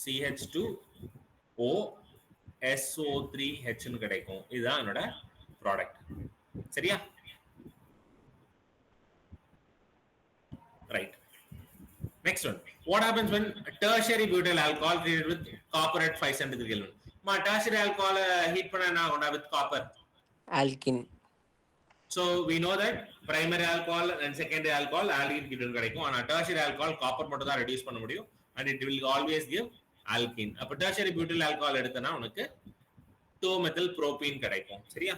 CH2 O SO3H ன்னு கிடைக்கும். இதுதான் என்னோட ப்ராடக்ட். சரியா? Right. Next one. What happens when tertiary butyl alcohol treated with copper at 573 Kelvin? Tertiary alcohol heat பண்ணா என்ன ஆகும்டா with copper? ஆல்கின். So we know that primary alcohol and secondary alcohol alkene ketone கிடைக்கும். ஆனா tertiary alcohol copper மட்டும் தான் reduce பண்ண முடியும் and it will always give alkene. அப்ப tertiary butyl alcohol எடுத்தனா உனக்கு 2-methyl propene கிடைக்கும். சரியா?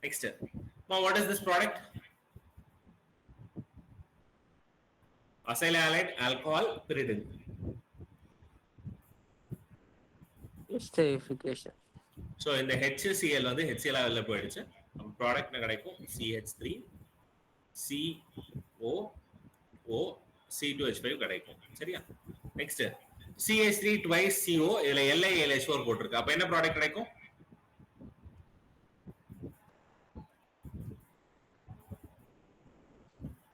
Next. Now what is this product? Acyl halide alcohol pyridine. esterification. So இந்த HCl வந்து HCl வெளில போயிடுச்சு. அப்ப ப்ராடக்ட் என்ன கிடைக்கும்? CH3 COO C2H5 கிடைக்கும். சரியா? நெக்ஸ்ட் CH3 twice CO இதுல LiLH4 போட்டுருக்கு. அப்ப என்ன ப்ராடக்ட் கிடைக்கும்?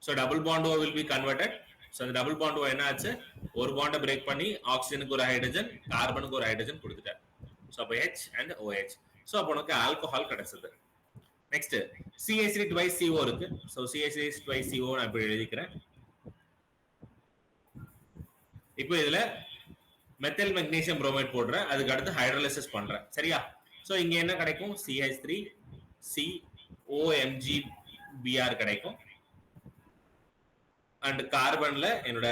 So double bond O will be converted. So the double bond O என்ன ஆச்சு? ஒரு பாண்ட பிரேக் பண்ணி ஆக்சிஜனுக்கு ஒரு ஹைட்ரஜன், கார்பனுக்கு ஒரு ஹைட்ரஜன் கொடுத்துட்டார். So அப்ப H and OH. So அப்ப உனக்கு ஆல்கஹால் கிடைச்சது. நெக்ஸ்ட் CH3 twice CO இருக்கு. So CH3 twice CO நான் இப்படி எழுதிக்கிறேன். இப்போ இதுல மெத்தில் மெக்னீசியம் புரோமைட் போடுறேன். அதுக்கு அடுத்து ஹைட்ரோலிசிஸ் பண்றேன். சரியா? So இங்க என்ன கிடைக்கும்? CH3 COMgBr கிடைக்கும். அண்ட் கார்பன்ல என்னோட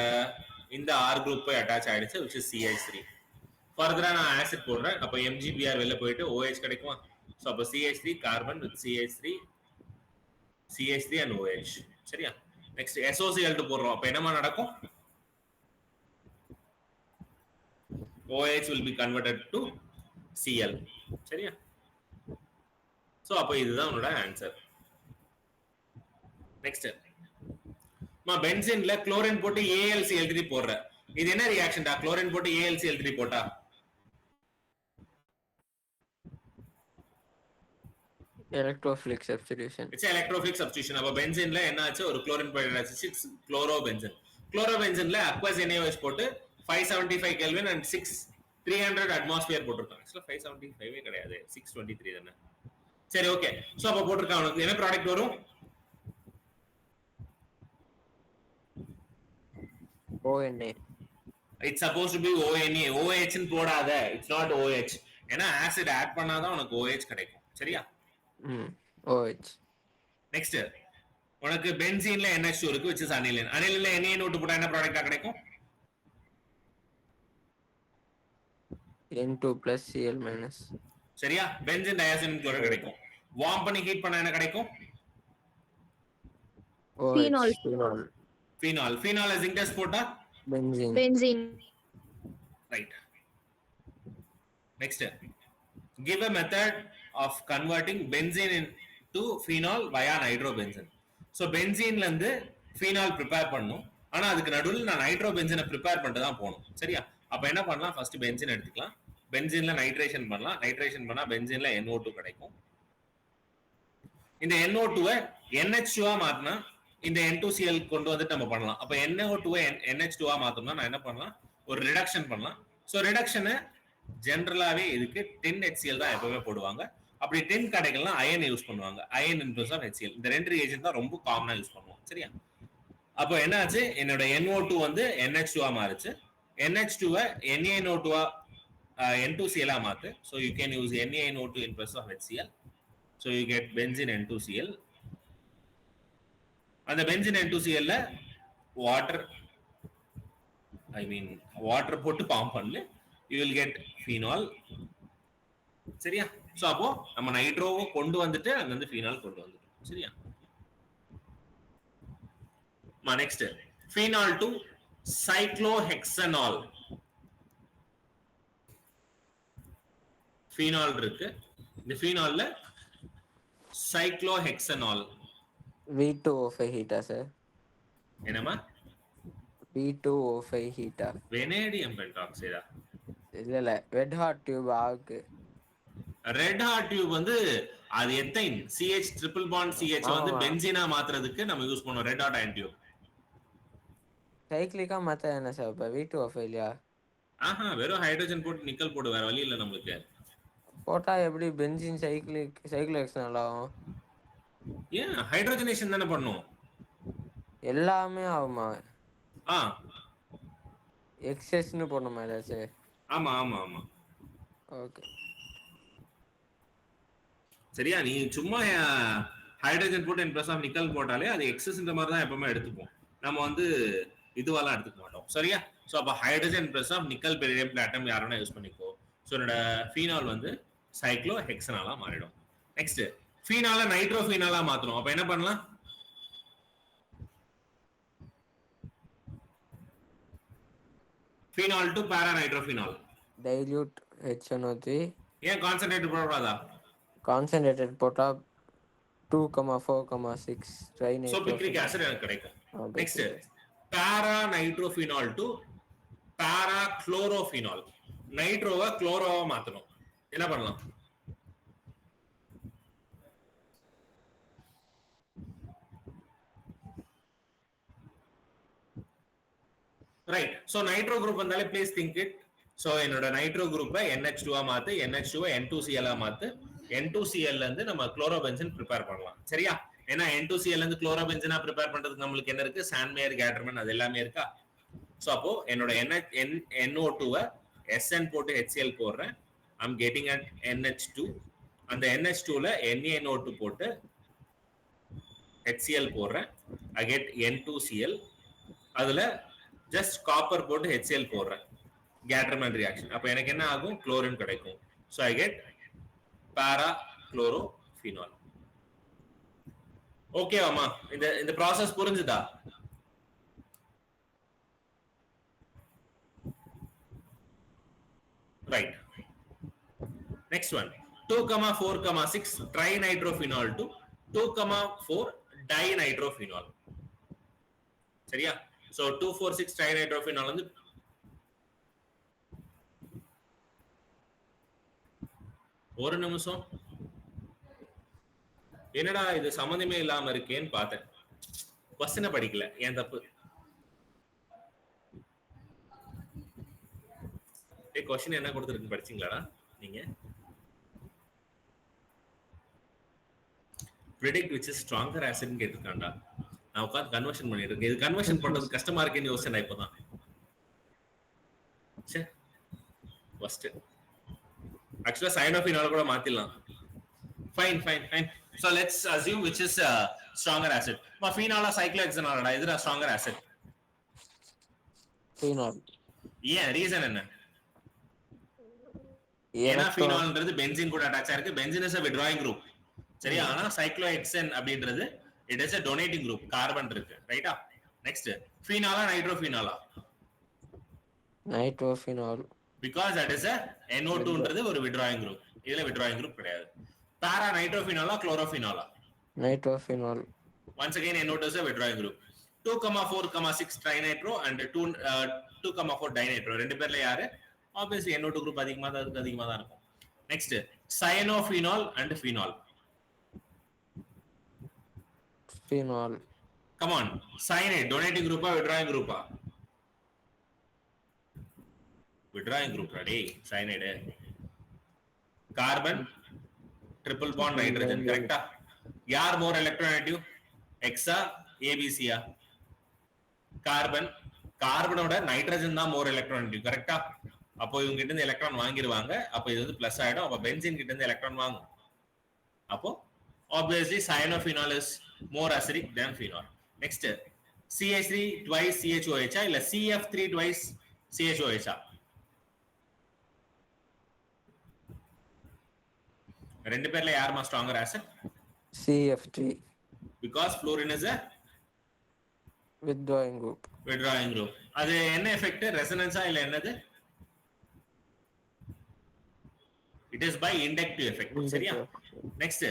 இந்த R குரூப் போய் அட்டாச் ஆயிடுச்சு which is CH3. ஃபர்தரா நான் ஆசிட் போடுறேன். அப்ப MgBr வெளில போயிட்டு OH கிடைக்குமா? சோ அப்ப CH3 carbon with CH3 and OH. சரியா? நெக்ஸ்ட் SOCl2 போடுறோம். அப்ப என்னமா நடக்கும்? OH will be converted to Cl. சரியா? சோ அப்ப இதுதான் உன்னோட ஆன்சர். நெக்ஸ்ட் பென்சீன்ல குளோரின் போட்டு AlCl3 போடுற. இது என்ன ரியாக்ஷன்டா? குளோரின் போட்டு AlCl3 போட்டா electrophilic substitution. It's electrophilic substitution. அப்ப பென்சீன்ல என்ன ஆச்சு? ஒரு குளோரின் போயிடுச்சு 6 குளோரோபென்சீன். குளோரோபென்சீன்ல அக்வஸ் NaOH போட்டு 575 Kelvin and 300 அட்மாஸ்பியர் போட்டுருக்காங்க. ஆக்சுவலா 575 கிடையாது, 623 தானே. சரி, ஓகே. சோ அப்ப போட்டுருக்காங்க. உனக்கு என்ன ப்ராடக்ட் வரும்? ONA. It's supposed to be ONA. OH ன்னு போடாத. It's not OH. ஏன்னா ஆசிட் ஆட் பண்ணாதான் உனக்கு OH கிடைக்கும். சரியா? OH. நெக்ஸ்ட் உனக்கு பென்சீன்ல NH2 இருக்கு which is aniline. aniline NaNO2 போட்டா என்ன ப்ராடக்ட்டா கிடைக்கும்? N2 plus Cl minus. சரியா? பென்சீன் டயாசின் குளோரைடு கிடைக்கும். வார்ம் பண்ணி ஹீட் பண்ணா என்ன கிடைக்கும்? Phenol. Phenol. Phenol zinc test போட்டா Benzene. Right. Next, give a method of converting benzene into phenol via nitrobenzene. So benzene ல இருந்து phenol prepare பண்ணனும். ஆனா அதுக்கு நடுவுல நான் nitrobenzene prepare பண்ணிட்டு தான் போணும். சரியா? அப்ப என்ன பண்ணலாம்? ஃபர்ஸ்ட் பென்சீன் எடுத்துக்கலாம். பென்சீன்ல நைட்ரேஷன் பண்ணலாம். நைட்ரேஷன் பண்ணா பென்சீன்ல NO2 கிடைக்கும். இந்த NO2 NH2 ஆ மாத்தினா இந்த N2Cl கொண்டு வந்துட்டு நம்ம பண்ணலாம். அப்ப NO2 NH2 ஆ மாத்தோம்னா நான் என்ன பண்ணலாம்? ஒரு ரிடக்ஷன் பண்ணலாம். சோ ரிடக்ஷனை ஜெனரலாவே இதுக்கு 10HCl தான் எப்பவுமே போடுவாங்க. அப்படி 10 கிடைக்கலனா அயன் யூஸ் பண்ணுவாங்க. Ion in place of HCl. இந்த ரெண்டு ரிஏஜென்ட் தான் ரொம்ப காமனா யூஸ் பண்ணுவோம். சரியா? அப்ப என்ன ஆச்சு? என்னோட NO2 வந்து NH2 ஆ மாறுச்சு. NH2 NaNO2 N2Cl ஆ மாத்து. So you can use NaNO2 in place of HCl. So you get benzene N2Cl. அந்த பென்சீன் N2Cl ல வாட்டர் போட்டு பம்ப் பண்ணு, you will get phenol. சரியா? சோ அப்போ நம்ம நைட்ரோவை கொண்டு வந்துட்டு அங்க இருந்து phenol கொண்டு வந்துட்டோம். சரியா? Next phenol to cyclohexanol. phenol இருக்கு. இந்த phenolல cyclohexanol V2O5 ஹீட்டா சார்? என்னமா? V2O5 ஹீட்டா? வெனேடியம் பென்டாக்சைடா? இல்ல ரெட் ஹாட் டியூப் ஆக்கு. ரெட் ஹாட் டியூப் வந்து அது எத்தைன் CH ட்ரிபிள் பாண்ட் CH வந்து ஆமா. பென்சீனா மாத்துறதுக்கு நம்ம யூஸ் பண்ணுவோம் ரெட் ஹாட் அயன் டியூப். சைக்கிளிக்கா மாத்த என்ன சார் இப்போ V2O5 இல்லையா? ஆஹா வெறும் ஹைட்ரஜன் போட்டு நிக்கல் போட்டு வேற வழி இல்லை நம்மளுக்கு. போட்டா எப்படி பென்சின் சைக்கிள் நல்லா ஆகும்? ஏன் ஹைட்ரஜனேஷன் தானே பண்ணும். எல்லாமே ஆகுமா? ஆ எக்ஸஸ்னு போடணுமா ஏதாச்சும்? ஆமா ஆமா ஆமா ஓகே. சரியா, நீ சும்மா ஹைட்ரஜன் போட்டு இன் பிளஸ் ஆஃப் நிக்கல் போட்டாலே அது எக்ஸஸ்ன்ற மாதிரி தான் எப்பவுமே எடுத்துப்போம். நம்ம வந்து இதுவெல்லாம் எடுத்துக்க மாட்டோம். சரியா, ஸோ அப்போ hydrogen plus of nickel beryllium platinum யாரும் யூஸ் பண்ணிக்கோ. ஸோ என்னோட ஃபீனால் வந்து சைக்ளோ ஹெக்ஸனாலா மாறிடும். நெக்ஸ்ட் ஃபீனால நைட்ரோ ஃபீனாலா மாத்தணும். அப்ப என்ன பண்ணலாம்? Phenol to para nitrophenol. Dilute HNO3. ஏன் கான்சென்ட்ரேட் போடக்கூடாதா? கான்சென்ட்ரேட்டட் போட்டா 2,4,6 சோ பிக்ரிக் ஆசிட் எனக்கு கிடைக்கும். நெக்ஸ்ட் பாரா நைட்ரோஃபீனால் டு பாரா குளோரோஃபீனால். நைட்ரோவை குளோரோவா மாத்தணும். என்ன பண்ணலாம்? ரைட். சோ நைட்ரோ குரூப் வந்தாலே ப்ளீஸ் திங்க் இட். சோ என்னோட நைட்ரோ குரூப்பை NH2 ஆ மாத்து, NH2 N2Cl ஆ மாத்து. N2Cl ல இருந்து நம்ம குளோரோபென்சீன் ப்ரிப்பேர் பண்ணலாம். சரியா, ஏன்னா N2Cl ல இருந்து குளோரோபென்சீனா ப்ரிப்பேர் பண்றதுக்கு நம்மளுக்கு என்ன இருக்கு? சாண்ட்மேயர், கேட்டர்மன், அது எல்லாமே இருக்கா? சோ அப்போ என்னோட NO2 SN போட்டு HCl போடுறேன். I'm getting at NH2. அந்த NH2 ல NaNO2 போட்டு HCl போடுறேன். I get N2Cl. அதுல ஜஸ்ட் காப்பர் போட்டு HCl போடுறேன். கேட்டர்மன் ரியாக்ஷன். அப்ப எனக்கு என்ன ஆகும்? குளோரின் கிடைக்கும். So I get para chlorophenol. Okay அம்மா, இந்த process புரிஞ்சுதா? Right. Next one. 2,4,6 trinitrophenol to 2,4 dinitrophenol. சரியா? So 2,4,6 trinitrophenol வந்து ஒரு நிமிஷம், என்னடா இது சம்மந்தமே இல்லாம இருக்கேன்னு பார்த்தேன். கொஸ்டினை படிக்கல, ஏன் தப்பு? கொஸ்டின் என்ன கொடுத்துருக்கு படிச்சீங்களாடா நீங்க? predict which is stronger acid ன்னு கேட்டிருக்காண்டா. நான் உட்காந்து கன்வர்ஷன் பண்ணிட்டு இருக்கேன். இது கன்வர்ஷன் பண்றது கஷ்டமா இருக்கேன்னு யோசிச்சேன் இப்பதான். சரி, ஃபர்ஸ்ட் ஆக்சுவலா சைனோஃபினால் கூட மாத்திடலாம். Fine fine fine. So let's assume which is stronger acid. ஃபீனாலா சைக்ளோஹெக்சனாலா? இதுல stronger acid. ஃபீனால். ஏன் ரீசன் என்ன? ஏன்னா ஃபீனால்ன்றது பென்சீன் கூட அட்டாச் ஆயிருக்கு. Benzene is a withdrawing group. சரியா, ஆனா சைக்ளோஹெக்சேன் அப்படின்றது it is a donating group. Carbon இருக்கு, ரைட்டா? நெக்ஸ்ட் ஃபீனாலா நைட்ரோஃபீனாலா? Nitrophenol. because that is a NO2ன்றது ஒரு withdrawing group. இதுல withdrawing group கிடையாது. para நைட்ரோஃபீனாலா குளோரோஃபீனாலா? நைட்ரோஃபீனால். once again NO2 is a withdrawing group. 2,4,6 trinitro and 2,4 dinitro. ரெண்டு பேர்ல யாரு? obviously NO2 group அதிகமா தான் இருக்கும். next cyanophenol and phenol. phenol. come on, cyanide donating group withdrawing group? withdrawing group ready. cyanide carbon triple bond nitrogen, correct? யார் more electronegative? X ஆ ABC ஆ? Carbon. கார்பனோட nitrogen தான் more electronegative, கரெக்ட்டா? அப்போ இவங்க கிட்ட இருந்து எலக்ட்ரான் வாங்கிடுவாங்க. அப்போ இது வந்து பிளஸ் ஆயிடும். அப்போ பென்சீன் கிட்ட இருந்து எலக்ட்ரான் வாங்கும். அப்போ obviously cyanophenol is more acidic than phenol. next CH3 twice CHOH இல்ல CF3 twice CHOH? ரெண்டு பேர்ல யாருமா stronger acid? CF3. because fluorine is a withdrawing group. அது என்ன எஃபெக்ட்? ரெசனன்ஸா இல்ல என்னது? it is by inductive effect. சரியா? next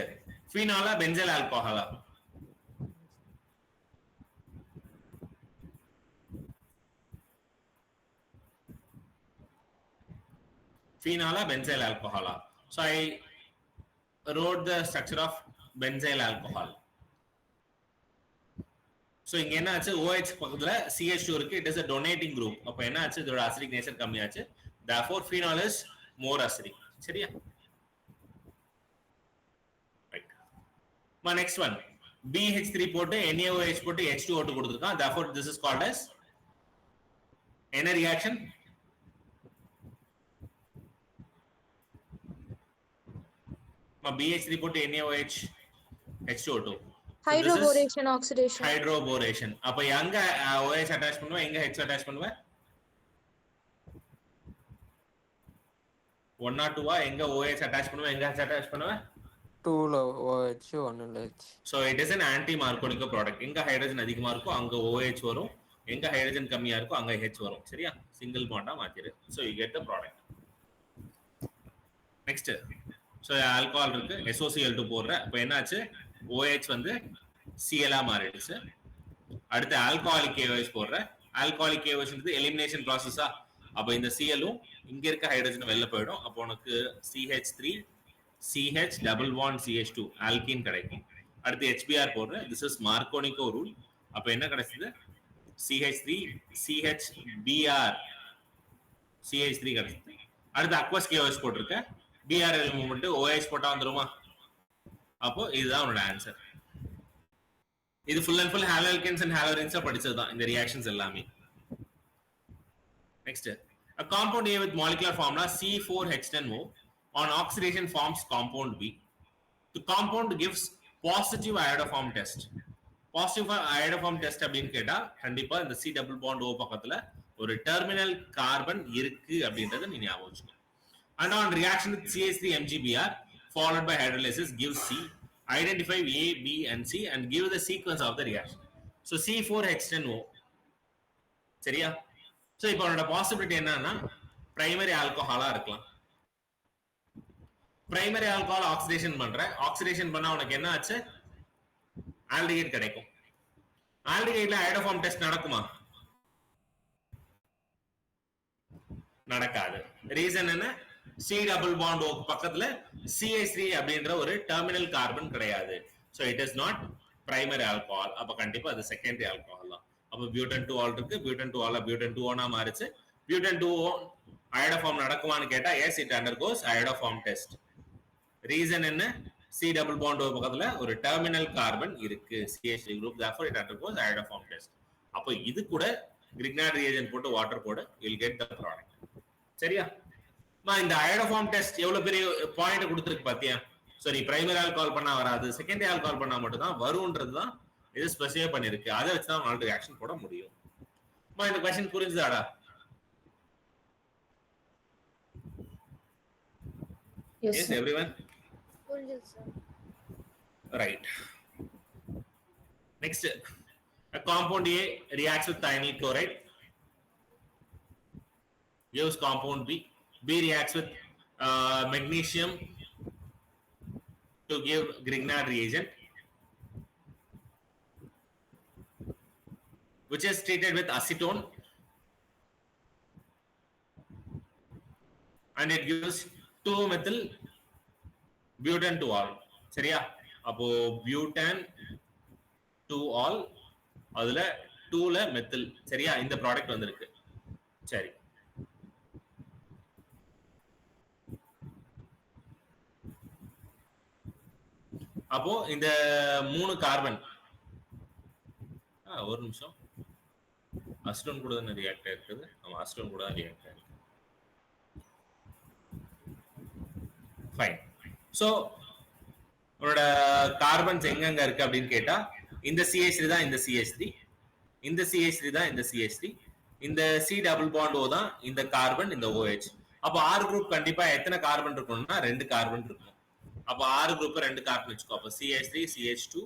phenol benzyl alcohol? phenol benzyl alcohol? so I wrote the structure of benzyl alcohol. So இங்க என்ன ஆச்சு, OH பக்கத்துல CH2 இருக்கு, it is a donating group. அப்ப என்ன ஆச்சு, இதோட acidic nature கம்மியாச்சு, therefore phenol is more acidic. சரியா? Right. Next one, BH3 போட்டு NaOH போட்டு H2O2 கொடுத்திருக்கான், therefore this is called as என்ன reaction? BH3 போட்டு NaOH H2O2. Hydroboration oxidation. Hydroboration. அப்ப எங்க OH அட்டாச் பண்ணுவ, எங்க H அட்டாச் பண்ணுவ? 1 or 2 எங்க OH அட்டாச் பண்ணுவ, எங்க H அட்டாச் பண்ணுவ? 2 ல OH 1 ல H. So it is an anti marconic product. எங்க ஹைட்ரஜன் அதிகமா இருக்கோ அங்க OH வரும், எங்க ஹைட்ரஜன் கம்மியா இருக்கோ அங்க H வரும். சரியா? சிங்கிள் பாண்டா மாத்திரு. So you get the product. Next, so alcohol இருக்கு, SOCl2 போடுற, அப்ப என்னாச்சு, OH வந்து Cl ஆ மாறிடுச்சு. அடுத்து alcoholic KOH போடுற, alcoholic KOH வந்து எலிமினேஷன் ப்ராசஸா, அப்ப இந்த Cl-ம் இங்க இருக்க ஹைட்ரஜன் வெளில போயிடும், அப்ப உனக்கு CH3 CH double bond CH2 alkene கிடைக்கும். அடுத்து HBr போடுற, this is Marconico rule, அப்ப என்ன கிடைச்சது, CH3 CHBr CH3 கிடைச்சது. அடுத்து aqueous KOH போட்டிருக்க, BRL மூவ்மெண்ட் OH போட்டா வந்துருமா, அப்போ இதுதான் உன்னோட ஆன்சர். இது ஃபுல் அண்ட் ஃபுல் ஹாலோல்கேன்ஸ் அண்ட் ஹாலோரின்ஸ் படிச்சதுதான் இந்த ரியாக்ஷன்ஸ் எல்லாமே. Next, a compound A with molecular formula C4H10O on oxidation forms compound B. The compound gives positive iodoform test. Positive iodoform test அப்படின்னு கேட்டா கண்டிப்பா இந்த C double bond O பக்கத்துல ஒரு terminal carbon இருக்கு அப்படின்றத நீ ஞாபகம் வச்சுக்கோ. And on reaction with CH3 MgBr followed by hydrolysis gives C. Identify A, B and C and give the sequence of the reaction. So C4H10O. சரியா? So இப்போ உன்னோட பாசிபிலிட்டி என்னன்னா பிரைமரி ஆல்கஹாலா இருக்கலாம். பிரைமரி ஆல்கஹால் ஆக்சிடேஷன் பண்ற, oxidation பண்ணா உனக்கு என்ன ஆச்சு, ஆல்டிஹைட் கிடைக்கும். ஆல்டிஹைட்ல ஐடோஃபார்ம் டெஸ்ட் நடக்குமா? நடக்காது. ரீசன் என்ன, C double bond O பக்கத்துல CH3 அப்படின்ற ஒரு டெர்மினல் கார்பன் கிடையாது. So it is not primary alcohol. அப்ப கண்டிப்பா அது செகண்டரி ஆல்கஹால் தான். அப்ப பியூட்டன் 2 ஆல் இருக்கு, பியூட்டன் 2 ஆல் பியூட்டன் 2 ஓனா மாறிச்சு. பியூட்டன் 2 அயோடோஃபார்ம் நடக்குமான்னு கேட்டா yes, it undergoes iodoform test. Reason என்ன, C double bond O பக்கத்துல ஒரு டெர்மினல் கார்பன் இருக்கு, CH3 group, therefore it undergoes iodoform test. அப்ப இது கூட கிரிக்னார்ட் ரியேஜென்ட் போட்டு வாட்டர் போடு, you will get the product. சரியா? இந்த அயோடோஃபார்ம் டெஸ்ட் எவ்வளவு பெரிய பாயிண்ட் கொடுத்துருக்கு பாத்தியா? சரி, பிரைமரி ஆல்கஹால் பண்ணா வராது, செகண்டரி ஆல்கஹால் பண்ணா மட்டும் தான் வரும்ன்றதுதான் இது ஸ்பெசிஃபை பண்ணிருக்கு. அதை வச்சு தான் உங்களால ரியாக்ஷன் போட முடியும். இந்த क्वेश्चन புரிஞ்சுதாடா? Yes everyone. புரியுது sir. Right. Next, a compound A reacts with thionyl chloride, gives compound B. B reacts with magnesium to give Grignard reagent, which is treated with acetone, and it gives 2-methyl butane 2-ol. சரியா? அப்போ butane 2-ol அதுல 2ல methyl. சரியா? இந்த product வந்திருக்கு. சரி, அப்போ இந்த 3 carbon, ஒரு நிமிஷம், அசிட்டோன் கூட தான் ரியாக்ட் ஆயிருக்குது. ஆமா, அசிட்டோன் கூட தான் ரியாக்ட் ஆயிருக்கு. ஃபைன். சோ உன்னோட கார்பன்ஸ் எங்கெங்க இருக்கு அப்படின்னு கேட்டா, இந்த CH3 தான் இந்த CH3, இந்த CH3 தான் இந்த CH3, இந்த C double bond O தான் இந்த கார்பன், இந்த OH. அப்ப R குரூப் கண்டிப்பா எத்தனை கார்பன் இருக்கணும்னா 2 கார்பன் இருக்கணும். அப்ப R குரூப் 2 கார்பன் வச்சுக்கோ. அப்ப CH3 CH2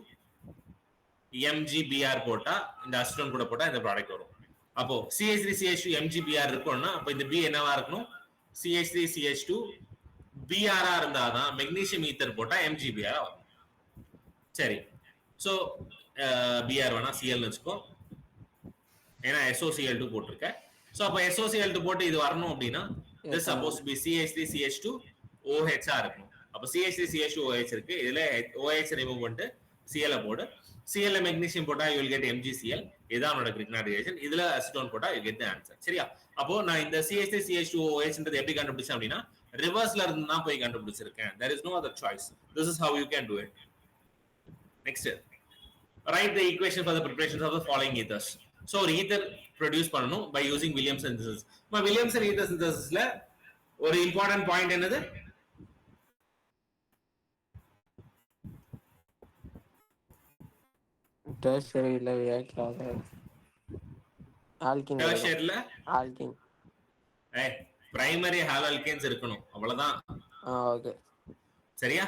MgBr போட்டா, இந்த அசிட்டோன் கூட போட்டா இந்த ப்ராடக்ட் வரும். அப்போ CH3 CH2 MgBr இருக்கும்னா அப்ப இந்த B என்னவா இருக்கணும், CH3 CH2 Br இருந்தாதான் மெக்னீசியம் ஈத்தர் போட்டா MgBr வரும். சரி, சோ Br வேணா Cl வச்சுக்கோ, ஏன்னா SOCl2 போட்டிருக்க. சோ அப்ப SOCl2 போட்டு இது வரணும் அப்படின்னா this supposed to be CH3 CH2 OH இருக்கணும். அப்ப CH3 CH2 OH இருக்கு. இதுல OH ரிமூவ் பண்ணிட்டு Cl போடு. Cl மெக்னீசியம் போட்டா you will get MgCl. இதான் உன்னோட கிரிக்னாட் ரியாக்ஷன். இதுல அசிட்டோன் போட்டா you get the answer. சரியா? அப்போ நான் இந்த CH3 CH2 OH ன்றது எப்படி கண்டுபிடிச்சேன் அப்படினா ரிவர்ஸ்ல இருந்து தான் போய் கண்டுபிடிச்சிருக்கேன். There is no other choice. This is how you can do it. Next, write the equation for the preparations of the following ethers. So ஒரு ether produce பண்ணனும் by using Williamson synthesis. Williamson ether synthesisல ஒரு important point என்னது? டெர்ஷரியில react ஆகாது. ஆல்கின் டெர்ஷரியில ஆல்கின் primary ஹாலோல்கேன்ஸ் இருக்கணும், அவ்வளவுதான். Okay சரியா?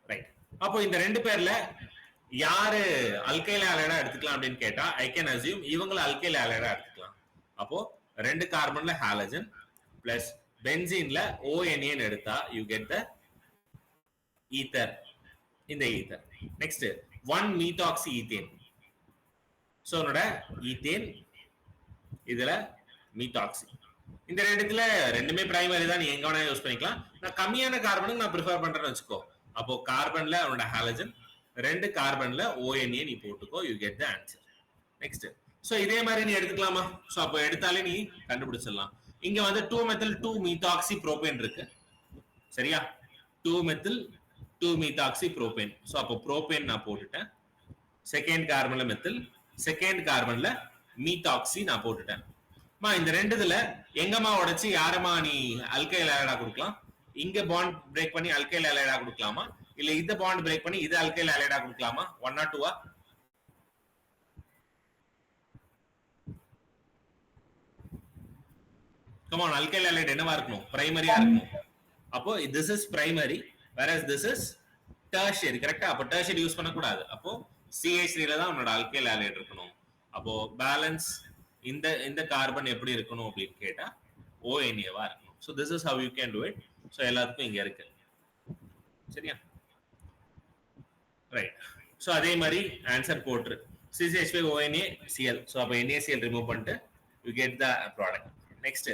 Right. அப்போ இந்த ரெண்டு பேர்ல யாரு அல்கைல் ஹாலைடா எடுத்துக்கலாம் அப்படின்னு கேட்டா ஐ கேன் அஸ்யூம் இவங்கள அல்கைல் ஹாலைடா எடுத்துக்கலாம். அப்போ ரெண்டு கார்பன்ல ஹாலஜன் பிளஸ் பென்சீன்ல ONA எடுத்தா யூ கெட் த ஈத்தர், இந்த ether. Next 1 methoxy ethane. So என்னோட ஈத்தேன், இதுல மீத்தாக்சி. இந்த ரெண்டுத்துல ரெண்டுமே பிரைமரி தான், நீ எங்க வேணா யூஸ் பண்ணிக்கலாம். நான் கம்மியான கார்பனுக்கு நான் ப்ரிஃபர் பண்றேன்னு வச்சுக்கோ. அப்போ கார்பன்ல அவனோட ஹாலஜன், ரெண்டு கார்பன்ல ONA நீ போட்டுக்கோ, you get the answer. Next so இதே மாதிரி நீ எடுத்துக்கலாமா? சோ அப்போ எடுத்தாலே நீ கண்டுபிடிச்சிடலாம். இங்க வந்து 2 மெத்தில் 2 மீத்தாக்சி புரோபேன் இருக்கு. சரியா? 2 மெத்தில் 2 மீத்தாக்சி புரோபேன். சோ அப்போ புரோபேன் நான் போட்டுட்டேன். செகண்ட் கார்பன்ல மெத்தில், செகண்ட் கார்பன்ல மீத்தாக்சி நான் போட்டுட்டேன். இந்த ரெண்டுல எங்கம்மா உடைச்சு யாரமா நீ அல்கைல் ஹாலைடா கொடுக்கலாம்? இங்க பாண்ட் பிரேக் பண்ணி அல்கைல் ஹாலைடா கொடுக்கலாமா, இல்ல இந்த பாண்ட் பிரேக் பண்ணி இது அல்கைல் ஹாலைடா கொடுக்கலாமா? 1 or 2? Come on, alkyl allied என்னவா இருக்கணும்? பிரைமரியா இருக்கணும். அப்போ this is primary whereas this is tertiary. கரெக்ட்டா? அப்போ tertiary யூஸ் பண்ண கூடாது. அப்போ CH3 ல தான் உன்னோட அல்கைல் ஹாலைட் இருக்கணும். அப்போ பேலன்ஸ் இந்த கார்பன் எப்படி இருக்கணும் அப்படின்னு கேட்டா ONA வா இருக்கணும். So this is how you can do it. So எல்லாத்துக்கும் இங்க இருக்கு. சரியா? ரைட். சோ அதே மாதிரி ஆன்சர் போட்ரு. CH5 ONA Cl. சோ அப்ப NaCl ரிமூவ் பண்ணிட்டு you get the product. Next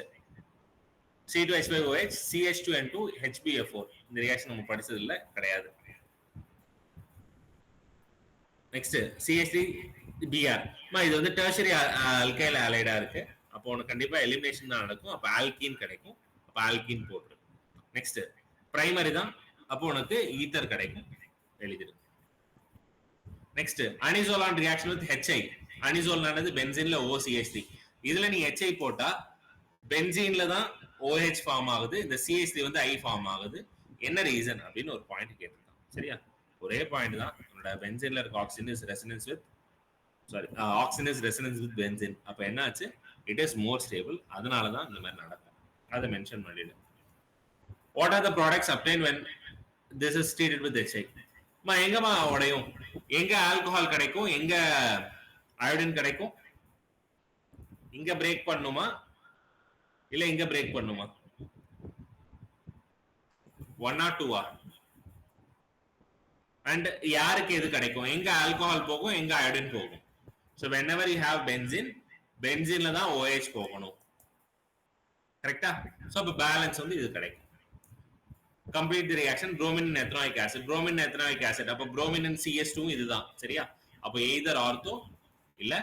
C2H5OH CH2N2 HbF4. இந்த ரியாக்ஷன் நம்ம படிச்சது இல்ல, கிடையாது. Next CH3Br. இது வந்து டெர்ஷரி அல்கைல் ஹாலைடா இருக்கு. அப்போ உனக்கு கண்டிப்பா எலிமினேஷன் தான் நடக்கும். அப்ப ஆல்கீன் கிடைக்கும். அப்ப ஆல்கீன் போட்டுரு. நெக்ஸ்ட் பிரைமரி தான், அப்போ உனக்கு ஈத்தர் கிடைக்கும், எழுதிரு. நெக்ஸ்ட் அனிசோலான் ரியாக்ஷன் வித் HI. அனிசோல்னானது பென்சீன்ல OCH3. இதுல நீ HI போட்டா பென்சீன்ல தான் OH ஃபார்ம் ஆகுது, இந்த CH3 வந்து I ஃபார்ம் ஆகுது. என்ன ரீசன் அப்படின்னு ஒரு பாயிண்ட் கேட்டிருக்கான். சரியா? ஒரே பாயிண்ட் தான். உன்னோட பென்சீன்ல இருக்க oxygen is resonance with oxygen is resonance with benzene. அப்ப என்ன ஆச்சு? It is more stable. அதனால தான் இந்த மாதிரி நடக்கும். அதை மென்ஷன் பண்ணிடு. What are the products obtained when this is treated with HI? எங்கமா உடையும்? எங்க ஆல்கஹால் கிடைக்கும், எங்க அயோடின் கிடைக்கும்? இங்க பிரேக் பண்ணுமா இல்ல இங்க பிரேக் பண்ணுமா? 1 or 2? அண்ட் யாருக்கு எது கிடைக்கும்? எங்க ஆல்கஹால் போகும், எங்க அயோடின் போகும்? So whenever you have benzene, பென்சீன்ல தான் OH போகணும். கரெக்ட்டா? சோ அப்ப பேலன்ஸ் வந்து இது கிடைக்கும். Complete the reaction bromine and ethanoic acid. bromine and ethanoic acid. அப்ப bromine and CH2 இதுதான். சரியா? அப்ப either ortho இல்ல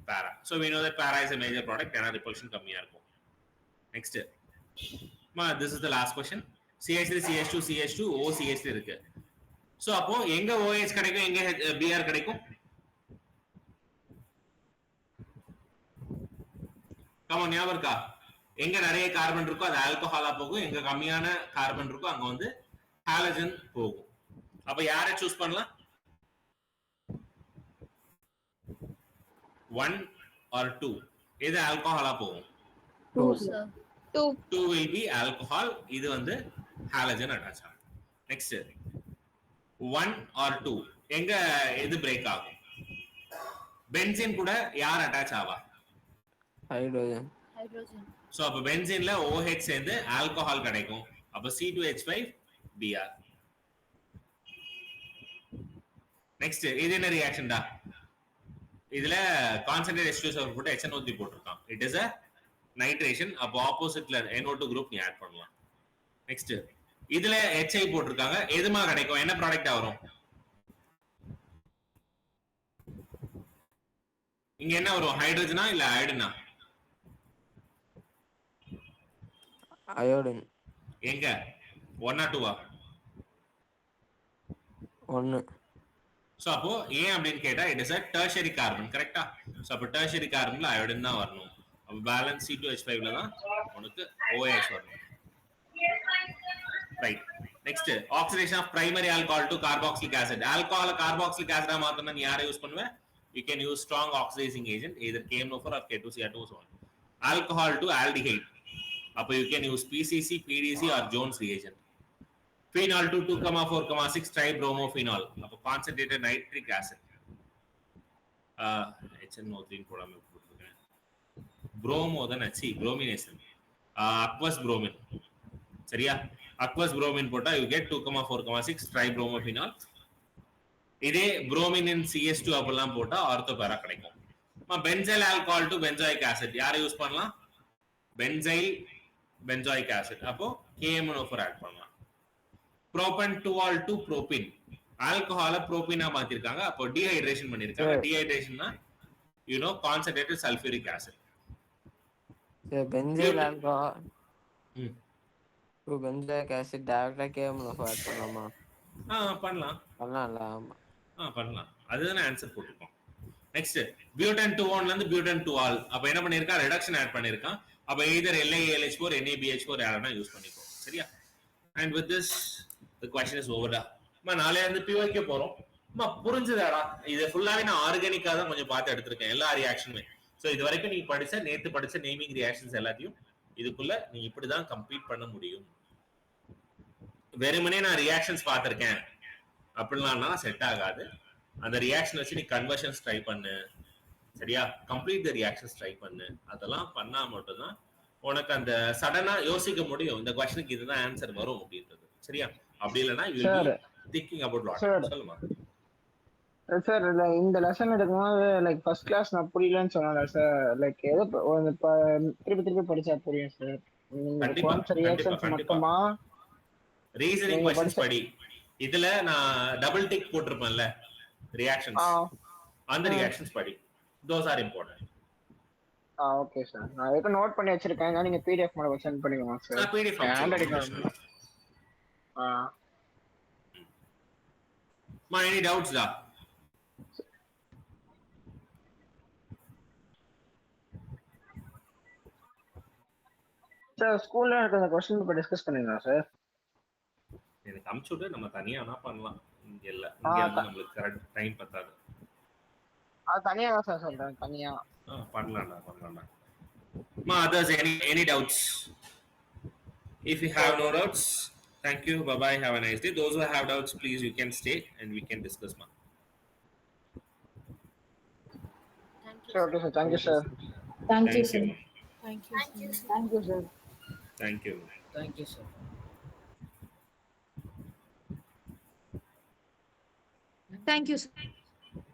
para. So we know that para is a major product. ஏனா repulsion கம்மியா இருக்கும். Next. This is the last question. CH3 CH2 CH2 OCH3 இருக்கு. So அப்போ எங்க OH கிடைக்கும், எங்க Br கிடைக்கும்? கமன் ஞாபகம் இருக்கா? எங்க நிறைய கார்பன் இருக்கோ அது ஆல்கஹாலா போகும், எங்க கம்மியான கார்பன் இருக்கோ அங்க வந்து ஹாலஜன் போகும். அப்ப யாரை சூஸ் பண்ணலாம்? 1 or 2. எது ஆல்கஹாலா போகும்? 2 sir. 2 will be alcohol. இது வந்து ஹாலஜன் அட்டாச் ஆகும். நெக்ஸ்ட் 1 or 2 எங்க எது பிரேக் ஆகும்? பென்சீன் கூட யார் அட்டாச் ஆவா? ஹைட்ரோஜன். சோ அப்ப பென்சீன்ல OH சேர்ந்து ஆல்கஹால் கிடைக்கும். அப்ப C2H5Br. நெக்ஸ்ட் இது என்ன ரியாக்ஷன்டா? இதுல கான்சென்ட்ரேட் H2SO4 போட்டு HNO3 போட்டுருக்கான். It is a nitration. அப்ப ஆப்போசிட்ல NO2 குரூப் நீ ஆட் பண்ணலாம். நெக்ஸ்ட் இதுல HI போட்டிருக்காங்க. எதுமா கிடைக்கும்? என்ன ப்ராடக்ட் வரும்? இங்க என்ன வரும்? ஹைட்ரஜனா இல்ல அயோடினா? அயோடின். எங்க 1 or 2? 1. சோ அப்போ ஏன் அப்படின்னு கேட்டா it is a tertiary carbon, கரெக்ட்டா? சோ அப்போ tertiary carbonல அயோடின் தான் வரணும். அப்ப பேலன்ஸ் C2H5ல தான் உனக்கு OH வரணும். ரைட். Next oxidation of primary alcohol to carboxylic acid. ஆல்கஹால கார்பாக்சிலிக் ஆசிடா மாத்தணும்னா நீ யாரை யூஸ் பண்ணுவ? You can use strong oxidizing agent either KMNO4 or K2CR2 so on. Alcohol to aldehyde. அப்ப you can use PCC, PDC or Jones reagent. Phenol to 2,4,6 tribromophenol. அப்ப concentrated nitric acid. HNO3 போடாம போட்டுருக்கேன். Bromo தான் H, bromination. Aqueous bromine. சரியா? aqueous bromine போட்டா you get 2,4,6 tribromophenol. இதே bromine in CH2 அப்பெல்லாம் போட்டா ஆர்த்தோபேரா கிடைக்கும். Benzyl alcohol to benzoic acid யாரை யூஸ் பண்ணலாம்? Benzyl benzoic acid. அப்போ KMNO4 ஆட் பண்ணலாம். ப்ரோபன் 2-ol டு புரோபின். ஆல்கஹால புரோபினா மாத்திருக்காங்க. அப்போ டீஹைட்ரேஷன் பண்ணிருக்காங்க. டீஹைட்ரேஷன்னா you know concentrated sulfuric acid. சரி benzyl alcohol to benzoic acid டைரக்டா KMNO4 ஆட் பண்ணலாமா? பண்ணலாம். பண்ணலாம்ல? ஆமா பண்ணலாம். அதுதானே ஆன்சர் போட்டுருக்கோம். நெக்ஸ்ட் பியூட்டன் 2-1 ல இருந்து பியூட்டன் 2-ol. அப்ப என்ன பண்ணிருக்கான்? ரிடக்ஷன் ஆட் பண்ணிருக்கான். அப்ப either LiAlH4 NaBH4 யாரனா யூஸ் பண்ணிக்கோ. சரியா? and with this the question is over. நாளைல இருந்து PYQ போறோம். புரிஞ்சுதாடா? இது ஃபுல்லாவே நான் ஆர்கானிக்கா தான் கொஞ்சம் பார்த்து எடுத்திருக்கேன் எல்லா ரியாக்ஷனுமே. சோ இது வரைக்கும் நீ நேத்து படிச்ச நேமிங் ரியாக்ஷன்ஸ் எல்லாத்தையும் இதுக்குள்ள நீ இப்படிதான் கம்ப்ளீட் பண்ண முடியும். வெறுமனே நான் ரியாக்ஷன்ஸ் பார்த்திருக்கேன் அப்படிலாம் செட் ஆகாது. அந்த ரியாக்ஷன் வச்சு நீ கன்வர்ஷன்ஸ் ட்ரை பண்ணு. சரியா? கம்ப்ளீட் தி ரியாக்ஷன்ஸ் ட்ரை பண்ணு. அதெல்லாம் பண்ணா மட்டும்தான் உனக்கு அந்த சடனா யோசிக்க முடியும் இந்த क्वेश्चनக்கு இதுதான் ஆன்சர் வரும் அப்படின்றது. சரியா? அப்படி இல்லனா you will be thinking about lot. சொல்லுமா சார் இந்த லெசன் எடுக்கும்போது லைக் ஃபர்ஸ்ட் கிளாஸ் நான் புரியலன்னு சொன்னேன்ல சார். லைக் ஏதோ திருப்பி படிச்சா புரியும் சார். நீங்க ரியாக்ஷன்ஸ் மட்டுமா ரீசனிங் क्वेश्चंस படி. இதுல நான் டபுள் டிக் போட்டுருப்பேன்ல ரியாக்ஷன்ஸ், அந்த ரியாக்ஷன்ஸ் படி. those are important. Okay sir. நான் ஏதோ நோட் பண்ணி வச்சிருக்கேன். நீங்க PDF மூலமா சென்ட் பண்ணிடுங்க சார். நான் PDF ஹேண்ட் அடிக்கணும். any doubts da? சார் ஸ்கூல்ல இருக்க அந்த क्वेश्चन பேப்பர் டிஸ்கஸ் பண்ணிடலாம் சார். எனக்கு அம்ச்சுட்டு நம்ம தனியா ஆனா பண்ணலாம். இங்க இல்ல இங்க நமக்கு கரெக்ட் டைம் பத்தாது. தனியா தான் சார் சொல்றேன். தனியா பண்ணலாம்டா. others any doubts? If you have no doubts, thank you, bye bye, have a nice day. Those who have doubts, please you can stay and we can discuss ma. Okay sir, thank you sir. Thank you sir. Thank you. Thank you sir. Thank you. Thank you sir. Thank you, sir.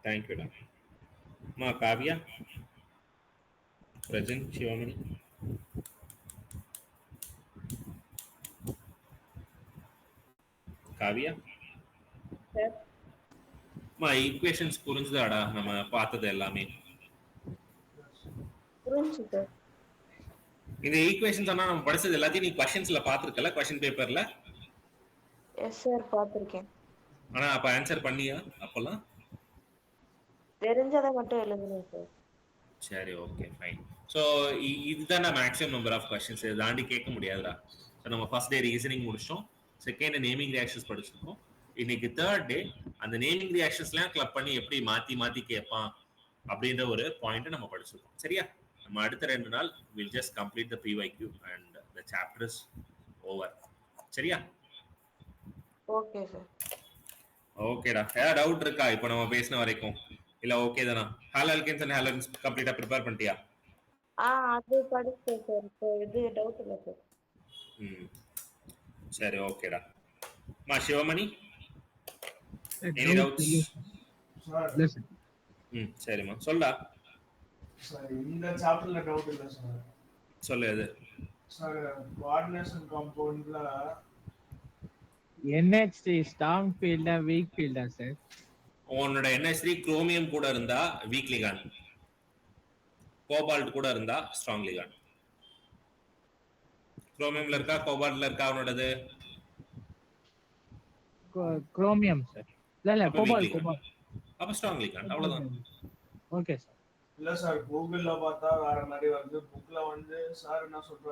Thank you. Kavya, present. Shivamani, Kavya. Sir. Equations புரிஞ்சுதாடா? நம்ம பார்த்தது எல்லாமே புரிஞ்சு sir. இந்த equations ஆனா நம்ம படிச்சது எல்லாத்தையும் நீ क्वेश्चंसல பாத்துர்க்கல? क्वेश्चन பேப்பர்ல? எஸ் சார், பாத்திருக்கேன். ஆனா அப்ப ஆன்சர் பண்ணியா? அப்பலாம் தெரிஞ்சதை மட்டும் எழுதுனேன் சார். சரி, ஓகே ஃபைன். சோ இதுதான் மேக்ஸிமம் நம்பர் ஆஃப் क्वेश्चंस. இத தாண்டி கேட்க முடியாதுடா. சோ நம்ம ஃபர்ஸ்ட் டே ரீசனிங் முடிச்சோம். செகண்ட் நேமிங் ரியாக்ஷன்ஸ் படிச்சிருக்கோம். இன்னைக்கு தேர்ட் டே அந்த நேமிங் ரியாக்ஷன்ஸ்லாம் கிளப் பண்ணி எப்படி மாத்தி கேட்பான் அப்படின்ற ஒரு பாயிண்ட் நம்ம படிச்சிருக்கோம். சரியா? நம்ம அடுத்த 2 நாள் we'll just complete the PYQ and the chapter is over. சரியா? Okay sir. ஓகேடா. ஏதாவது டவுட் இருக்கா இப்போ நம்ம பேசின வரைக்கும்? இல்ல ஓகே தானா? ஹாலல்கேன்ஸ் அண்ட் ஹாலன்ஸ் கம்ப்ளீட்டா ப்ரிப்பேர் பண்ணிட்டியா? அது படிச்சேன் சார். இப்போ இது டவுட் இல்லை சார். சரி, ஓகேடா. Sivamani, any doubts? சரிம்மா, சொல்டா. சார் இந்த சாப்டர்ல டவுட் இல்ல சார். சொல்லு. எது சார்? கோஆர்டினேஷன் காம்பவுண்ட்ல NH3 ஸ்ட்ராங் ஃபீல்டா வீக் ஃபீல்டா சார்? உன்னோட NH3 குரோமியம் கூட இருந்தா வீக் லிகாண்ட், கோபால்ட் கூட இருந்தா ஸ்ட்ராங் லிகாண்ட். குரோமியம்ல இருக்கா கோபால்ட்ல இருக்கா உன்னோடது? Chromium sir. இல்ல அப்ப கோபால் weak ligand. அப்ப ஸ்ட்ராங் லிகாண்ட், அவ்வளவுதான். Okay sir. இல்ல சார் கூகுள்ல பார்த்தா வேற மாதிரி வருது, புக்ல வந்து சார் என்ன சொல்றாரு